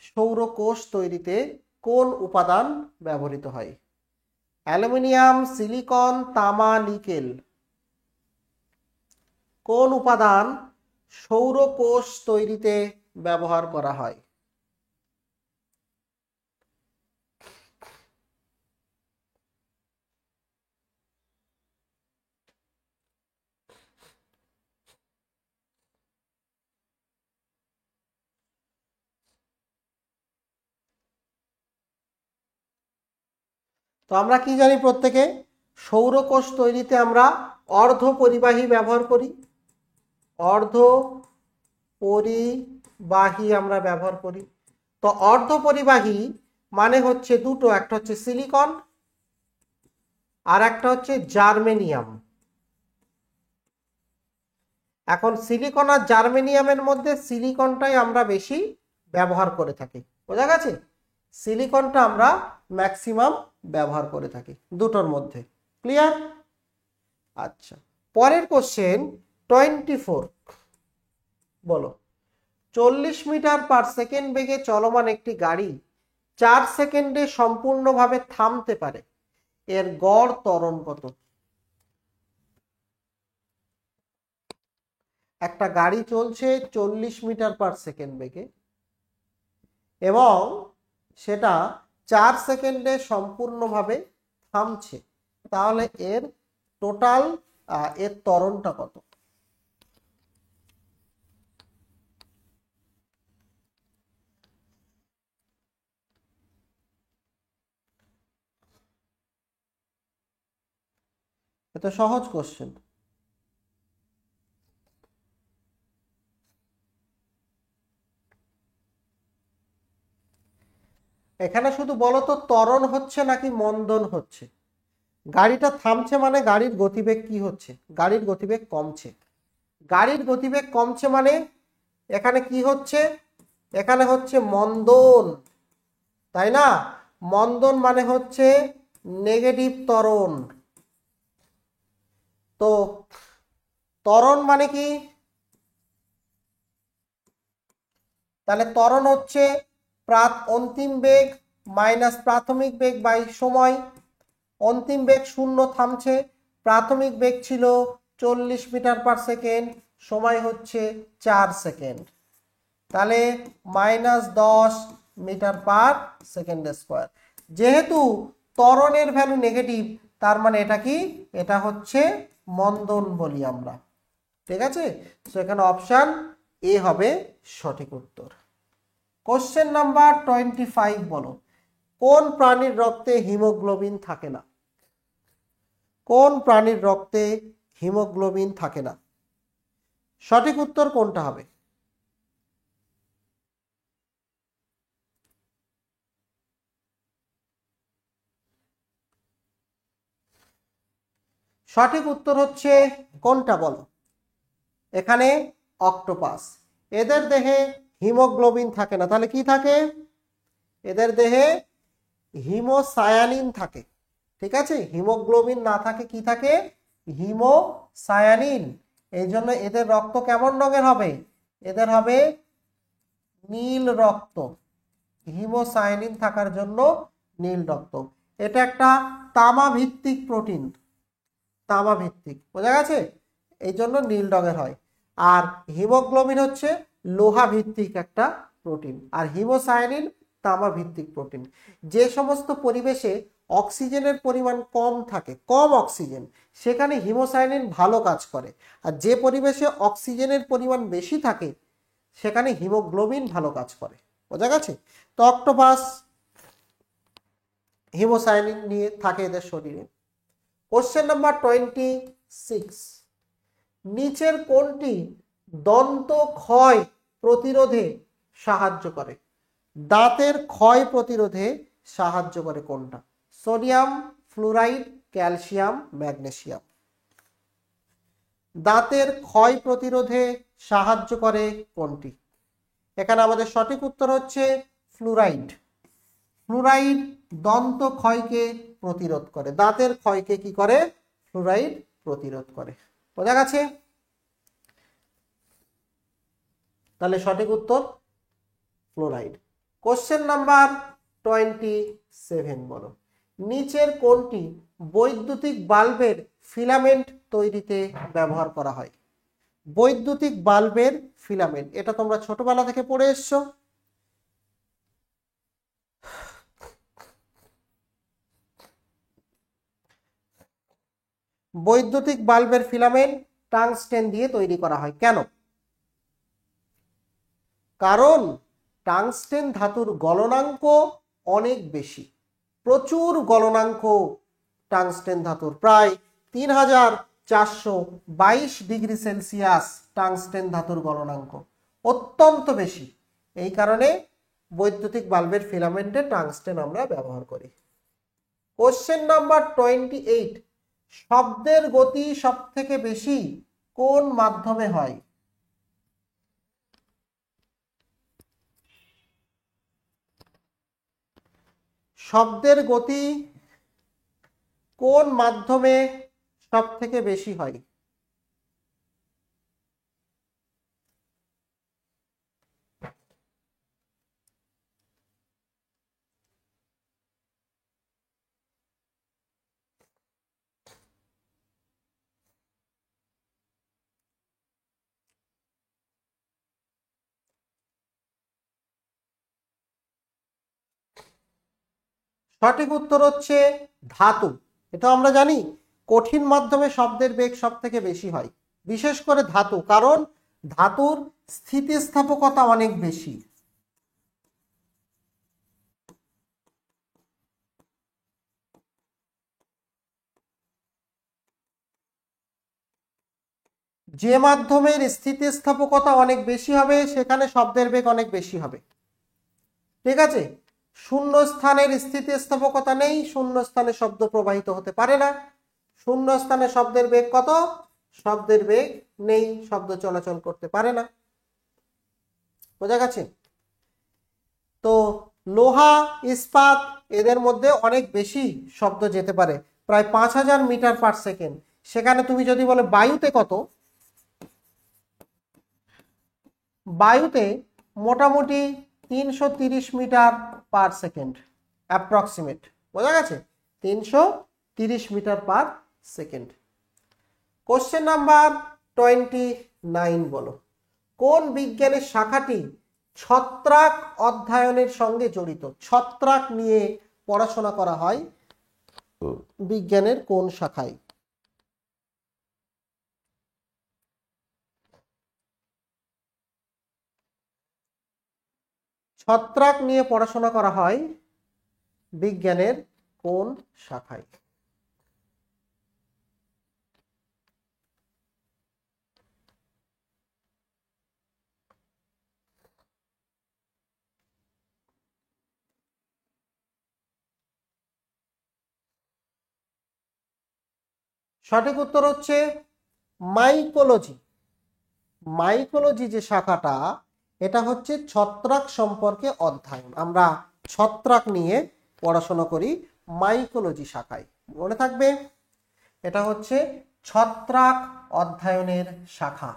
সৌর কোষ তৈরিতে কোন উপাদান ব্যবহৃত হয়? অ্যালুমিনিয়াম, সিলিকন, তামা, নিকেল। কোন উপাদান সৌর কোষ তৈরিতে ব্যবহার করা হয়? তো আমরা কি জানি প্রত্যেকে? সৌর কোষ তৈরিতে আমরা অর্ধ পরিবাহী ব্যবহার করি। অর্ধ পরিবাহী আমরা ব্যবহার করি। তো অর্ধ পরিবাহী মানে হচ্ছে দুটো, একটা হচ্ছে সিলিকন আর একটা হচ্ছে জার্মেনিয়াম। এখন সিলিকন আর জার্মেনিয়ামের মধ্যে সিলিকনটাই আমরা বেশি ব্যবহার করে থাকি। বোঝা গেছে? সিলিকনটা আমরা ম্যাক্সিমাম ব্যবহার করে থাকি দুটোর মধ্যে। ক্লিয়ার? আচ্ছা, পরের কোশ্চেন 24, বলো 40 মিটার পার সেকেন্ড বেগে চলমান একটি গাড়ি 4 সেকেন্ডে সম্পূর্ণভাবে থামতে পারে, এর গড় ত্বরণ কত? একটা গাড়ি চলছে 40 মিটার পার সেকেন্ড বেগে এবং সেটা 4 সেকেন্ডে সম্পূর্ণভাবে থামছে, তাহলে এর টোটাল এর ত্বরণটা কত? এটা সহজ কোশ্চেন। এখানে শুধু বলো তো ত্বরণ হচ্ছে নাকি মন্দন হচ্ছে? গাড়িটা থামছে মানে গাড়ির গতিবেগ কি হচ্ছে? গাড়ির গতিবেগ কমছে। গাড়ির গতিবেগ কমছে মানে এখানে কি হচ্ছে? এখানে হচ্ছে মন্দন, তাই না? মন্দন মানে হচ্ছে নেগেটিভ ত্বরণ। তো ত্বরণ মানে কি? তাহলে ত্বরণ হচ্ছে অন্তিম বেগ মাইনাস প্রাথমিক বেগ বাই সময়। অন্তিম বেগ 0, থামছে। প্রাথমিক বেগ ছিল 40 মিটার পার সেকেন্ড, সময় হচ্ছে 4 সেকেন্ড, তাহলে -10 মিটার পার সেকেন্ড স্কোয়ার। যেহেতু ত্বরণের ভ্যালু নেগেটিভ, তার মানে এটা কি? এটা হচ্ছে মন্দন বলি আমরা। ঠিক আছে, তো এখানে অপশন এ হবে সঠিক উত্তর। কোশ্চেন নাম্বার 25, বলো কোন প্রাণীর রক্তে হিমোগ্লোবিন থাকে না? কোন প্রাণীর রক্তে হিমোগ্লোবিন থাকে না? সঠিক উত্তর কোনটা হবে? সঠিক উত্তর হচ্ছে কোনটা বলো? এখানে অক্টোপাস। এদের দেহে হিমোগ্লোবিন থাকে না, তাহলে কি থাকে? এদের দেহে হিমোসায়ানিন থাকে। ঠিক আছে, হিমোগ্লোবিন না থাকে, কি থাকে? হিমোসায়ানিন। এই জন্য এদের রক্ত কেমন রঙের হবে? এদের হবে নীল রক্ত। হিমোসায়ানিন থাকার জন্য নীল রক্ত। এটা একটা তামা ভিত্তিক প্রোটিন, তামা ভিত্তিক, বোঝা গেছে, এই জন্য নীল রঙের হয়। আর হিমোগ্লোবিন হচ্ছে লোহা ভিত্তিক একটা প্রোটিন, আর হিমোসায়ানিন তামা ভিত্তিক প্রোটিন। যে সমস্ত পরিবেশে অক্সিজেনের পরিমাণ কম থাকে, কম অক্সিজেন, সেখানে হিমোসায়ানিন ভালো কাজ করে। আর যে পরিবেশে অক্সিজেনের পরিমাণ বেশি থাকে সেখানে হিমোগ্লোবিন ভালো কাজ করে, বোঝা গেছে। তো অক্টোপাস হিমোসায়ানিন নিয়ে থাকে এদের শরীরে। কোশ্চেন নাম্বার 26, নিচের কোনটি দন্ত ক্ষয় প্রতিরোধে সাহায্য করে? দাঁতের ক্ষয় প্রতিরোধে সাহায্য করে কোনটা? Sodium, fluoride, calcium, magnesium. দাঁতের ক্ষয় প্রতিরোধে সাহায্য করে কোনটি? এখানে আমাদের সঠিক উত্তর হচ্ছে ফ্লুরাইড। ফ্লুরাইড দন্ত ক্ষয়কে প্রতিরোধ করে, দাঁতের ক্ষয়কে কি করে? ফ্লুরাইড প্রতিরোধ করে, বোঝা গেছে। তাহলে সঠিক উত্তর ফ্লুরাইড। কোশ্চেন নাম্বার 27 বলো, নিচের কোনটি বৈদ্যুতিক বাল্বের ফিলামেন্ট তৈরিতে ব্যবহার করা হয়? বৈদ্যুতিক বাল্বের ফিলামেন্ট, এটা তোমরা ছোটবেলা থেকে পড়ে এসছো। বৈদ্যুতিক বাল্বের ফিলামেন্ট টাংস্টেন দিয়ে তৈরি করা হয়, কেন? কারণ টাংস্টেন ধাতুর গলনাঙ্ক অনেক বেশি, প্রচুর গলনাঙ্ক টাংস্টেন ধাতুর, প্রায় 3422 ডিগ্রি সেলসিয়াস টাংস্টেন ধাতুর গলনাঙ্ক, অত্যন্ত বেশি। এই কারণে বৈদ্যুতিক বাল্বের ফিলামেন্টে টাংস্টেন আমরা ব্যবহার করি। কোশ্চেন নাম্বার 28, শব্দের গতি সব থেকে বেশি কোন মাধ্যমে হয়? শব্দের গতি কোন মাধ্যমে সব থেকে বেশি হয়? সঠিক উত্তর হচ্ছে ধাতু। এটা আমরা জানি, কঠিন মাধ্যমে শব্দের বেগ সব থেকে বেশি হয়, বিশেষ করে ধাতু, কারণ ধাতুর স্থিতিস্থাপকতা অনেক বেশি। যে মাধ্যমের স্থিতিস্থাপকতা অনেক বেশি হবে সেখানে শব্দের বেগ অনেক বেশি হবে, ঠিক আছে। শূন্য স্থানের স্থিতিস্থাপকতা নেই, শূন্য স্থানে শব্দ প্রবাহিত হতে পারে না। শূন্য স্থানে শব্দের বেগ কত? শব্দের বেগ নেই, শব্দ চলাচল করতে পারে না, বোঝা গেছে। তো লোহা, ইস্পাত, এদের মধ্যে অনেক বেশি শব্দ যেতে পারে, প্রায় 5000 মিটার পার সেকেন্ড। সেখানে তুমি যদি বলে বায়ুতে কত, বায়ুতে মোটামুটি 330 মিটার পার সেকেন্ড অ্যাপ্রক্সিমেট, বোঝা গেছে, 330 metre per second. Question number 29 বলো, কোন বিজ্ঞানের শাখাটি ছত্রাক অধ্যয়নের সঙ্গে জড়িত? ছত্রাক নিয়ে পড়াশোনা করা হয় বিজ্ঞানের কোন শাখায়? ছত্রাক নিয়ে পড়াশোনা করা হয় বিজ্ঞানের কোন শাখায়? সঠিক উত্তর হচ্ছে মাইকোলজি। মাইকোলজি যে শাখাটা, এটা হচ্ছে ছত্রাক সম্পর্কে অধ্যয়ন। আমরা ছত্রাক নিয়ে পড়াশোনা করি মাইকোলজি শাখায়, মনে থাকবে। এটা হচ্ছে ছত্রাক অধ্যয়নের শাখা,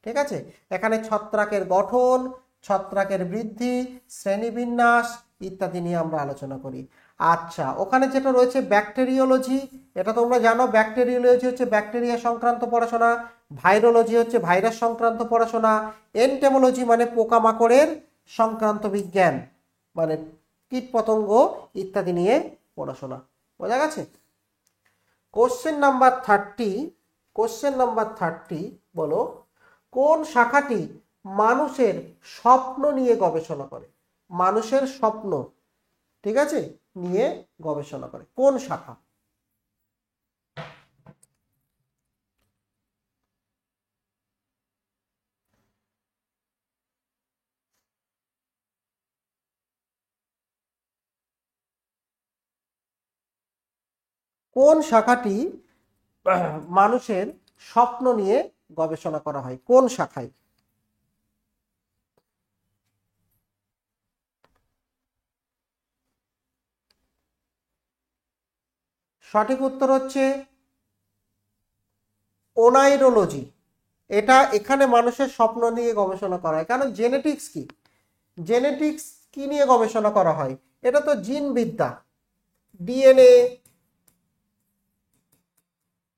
ঠিক আছে। এখানে ছত্রাকের গঠন, ছত্রাকের বৃদ্ধি, শ্রেণীবিন্যাস ইত্যাদি নিয়ে আমরা আলোচনা করি। আচ্ছা, ওখানে যেটা রয়েছে ব্যাকটেরিওলজি, এটা তোমরা জানো। ব্যাকটেরিওলজি হচ্ছে ব্যাকটেরিয়া সংক্রান্ত পড়াশোনা, ভাইরোলজি হচ্ছে ভাইরাস সংক্রান্ত পড়াশোনা, এন্টেমোলজি মানে পোকামাকড়ের সংক্রান্ত বিজ্ঞান, মানে কীটপতঙ্গ ইত্যাদি নিয়ে পড়াশোনা। বোঝা গেছে? কোশ্চেন নাম্বার 30 বলো, কোন শাখাটি মানুষের স্বপ্ন নিয়ে গবেষণা করে? মানুষের স্বপ্ন, ঠিক আছে, নিয়ে গবেষণা করে, কোন শাখা? কোন শাখাটি মানুষের স্বপ্ন নিয়ে গবেষণা করা হয়, কোন শাখায়? সঠিক উত্তর হচ্ছে ওনাইরোলজি। এটা এখানে মানুষের স্বপ্ন নিয়ে গবেষণা করা হয়। কারণ জেনেটিক্স কি, জেনেটিক্স কি নিয়ে গবেষণা করা হয়? এটা তো জিন বিদ্যা, ডিএনএ,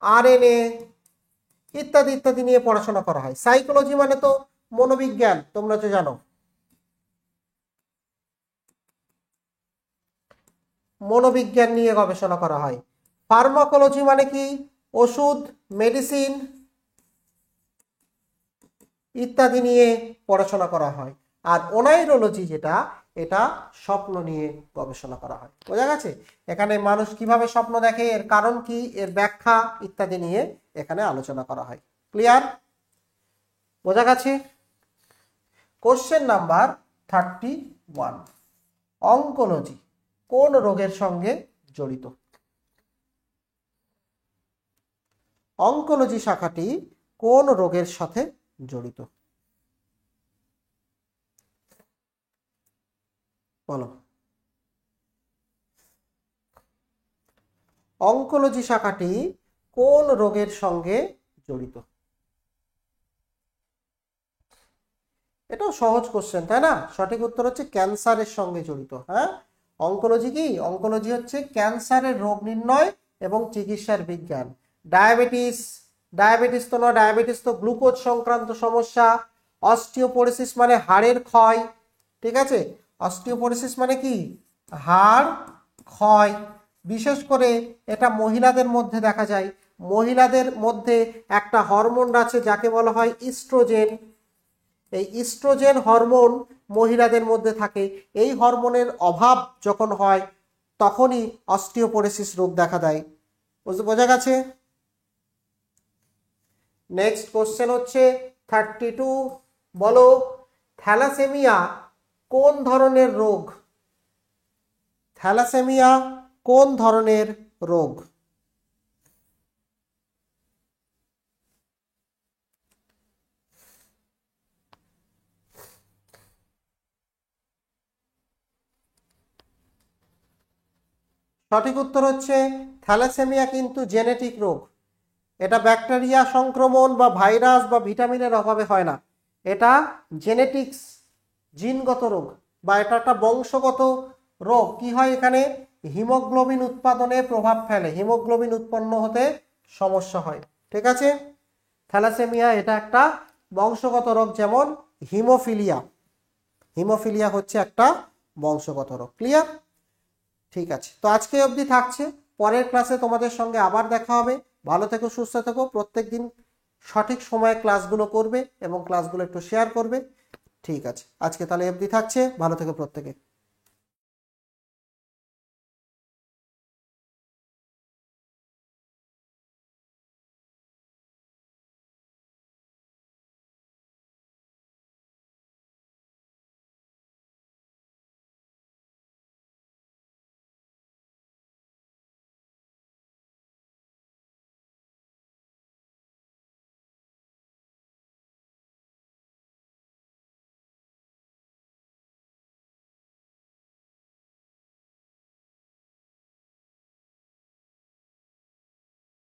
আরএনএ ইত্যাদি ইত্যাদি নিয়ে পড়াশোনা করা হয়। সাইকোলজি মানে তো মনোবিজ্ঞান, তোমরা তো জানো, মনোবিজ্ঞান নিয়ে গবেষণা করা হয়। ফার্মাকোলজি মানে কি? ওষুধ, মেডিসিন ইত্যাদি নিয়ে পড়াশোনা করা হয়। আর ওনাইরোলজি যেটা, এটা স্বপ্ন নিয়ে গবেষণা করা হয়। বোঝা গেছে? এখানে মানুষ কিভাবে স্বপ্ন দেখে, এর কারণ কি, এর ব্যাখ্যা ইত্যাদি নিয়ে এখানে আলোচনা করা হয়। ক্লিয়ার? বোঝা গেছে? কোশ্চেন নাম্বার 31, অঙ্কোলজি কোন রোগের সঙ্গে জড়িত? অঙ্কোলজি শাখাটি কোন রোগের সাথে জড়িত? বলো। অঙ্কোলজি শাখাটি কোন রোগের সঙ্গে জড়িত? এটাও সহজ কোশ্চেন, তাই না? সঠিক উত্তর হচ্ছে ক্যান্সারের সঙ্গে জড়িত। হ্যাঁ, অঙ্কোলজি কি? অঙ্কোলজি হচ্ছে ক্যান্সারের রোগ নির্ণয় এবং চিকিৎসার বিজ্ঞান। ডায়াবেটিস, ডায়াবেটিস তো নয়, ডায়াবেটিস তো গ্লুকোজ সংক্রান্ত সমস্যা। অস্টিওপোরোসিস মানে হাড়ের ক্ষয়, ঠিক আছে? অস্টিওপোরোসিস মানে কি? হাড় ক্ষয়। বিশেষ করে এটা মহিলাদের মধ্যে দেখা যায়। মহিলাদের মধ্যে একটা হরমোন আছে যাকে বলা হয় ইস্ট্রোজেন। এই ইস্ট্রোজেন হরমোন মহিলাদের মধ্যে থাকে। এই হরমোনের অভাব যখন হয় তখনই অস্টিওপোরোসিস রোগ দেখা দেয়। বোঝা গেছে? নেক্সট কোশ্চেন হচ্ছে 32, বলো, থ্যালাসেমিয়া কোন ধরনের রোগ? থ্যালাসেমিয়া কোন ধরনের রোগ? সঠিক উত্তর হচ্ছে থ্যালাসেমিয়া কিন্তু জেনেটিক রোগ। এটা ব্যাকটেরিয়া সংক্রমণ বা ভাইরাস বা ভিটামিনের অভাবে হয় না। এটা জেনেটিক্স, জিনগত রোগ, বা এটা একটা বংশগত রোগ। কি হয় এখানে? হিমোগ্লোবিন উৎপাদনে প্রভাব ফেলে, হিমোগ্লোবিন উৎপন্ন হতে সমস্যা হয়। ঠিক আছে? থ্যালাসেমিয়া এটা একটা বংশগত রোগ, যেমন হিমোফিলিয়া। হিমোফিলিয়া হচ্ছে একটা বংশগত রোগ। ক্লিয়ার? ঠিক আছে, তো আজকে অবধি থাকছে। পরের ক্লাসে তোমাদের সঙ্গে আবার দেখা হবে। ভালো থেকো, সুস্থ থেকো। প্রত্যেকদিন সঠিক সময়ে ক্লাসগুলো করবে এবং ক্লাসগুলো একটু শেয়ার করবে। ঠিক আছে, আজকে তাহলে অবধি থাকছে। ভালো থেকো প্রত্যেকে।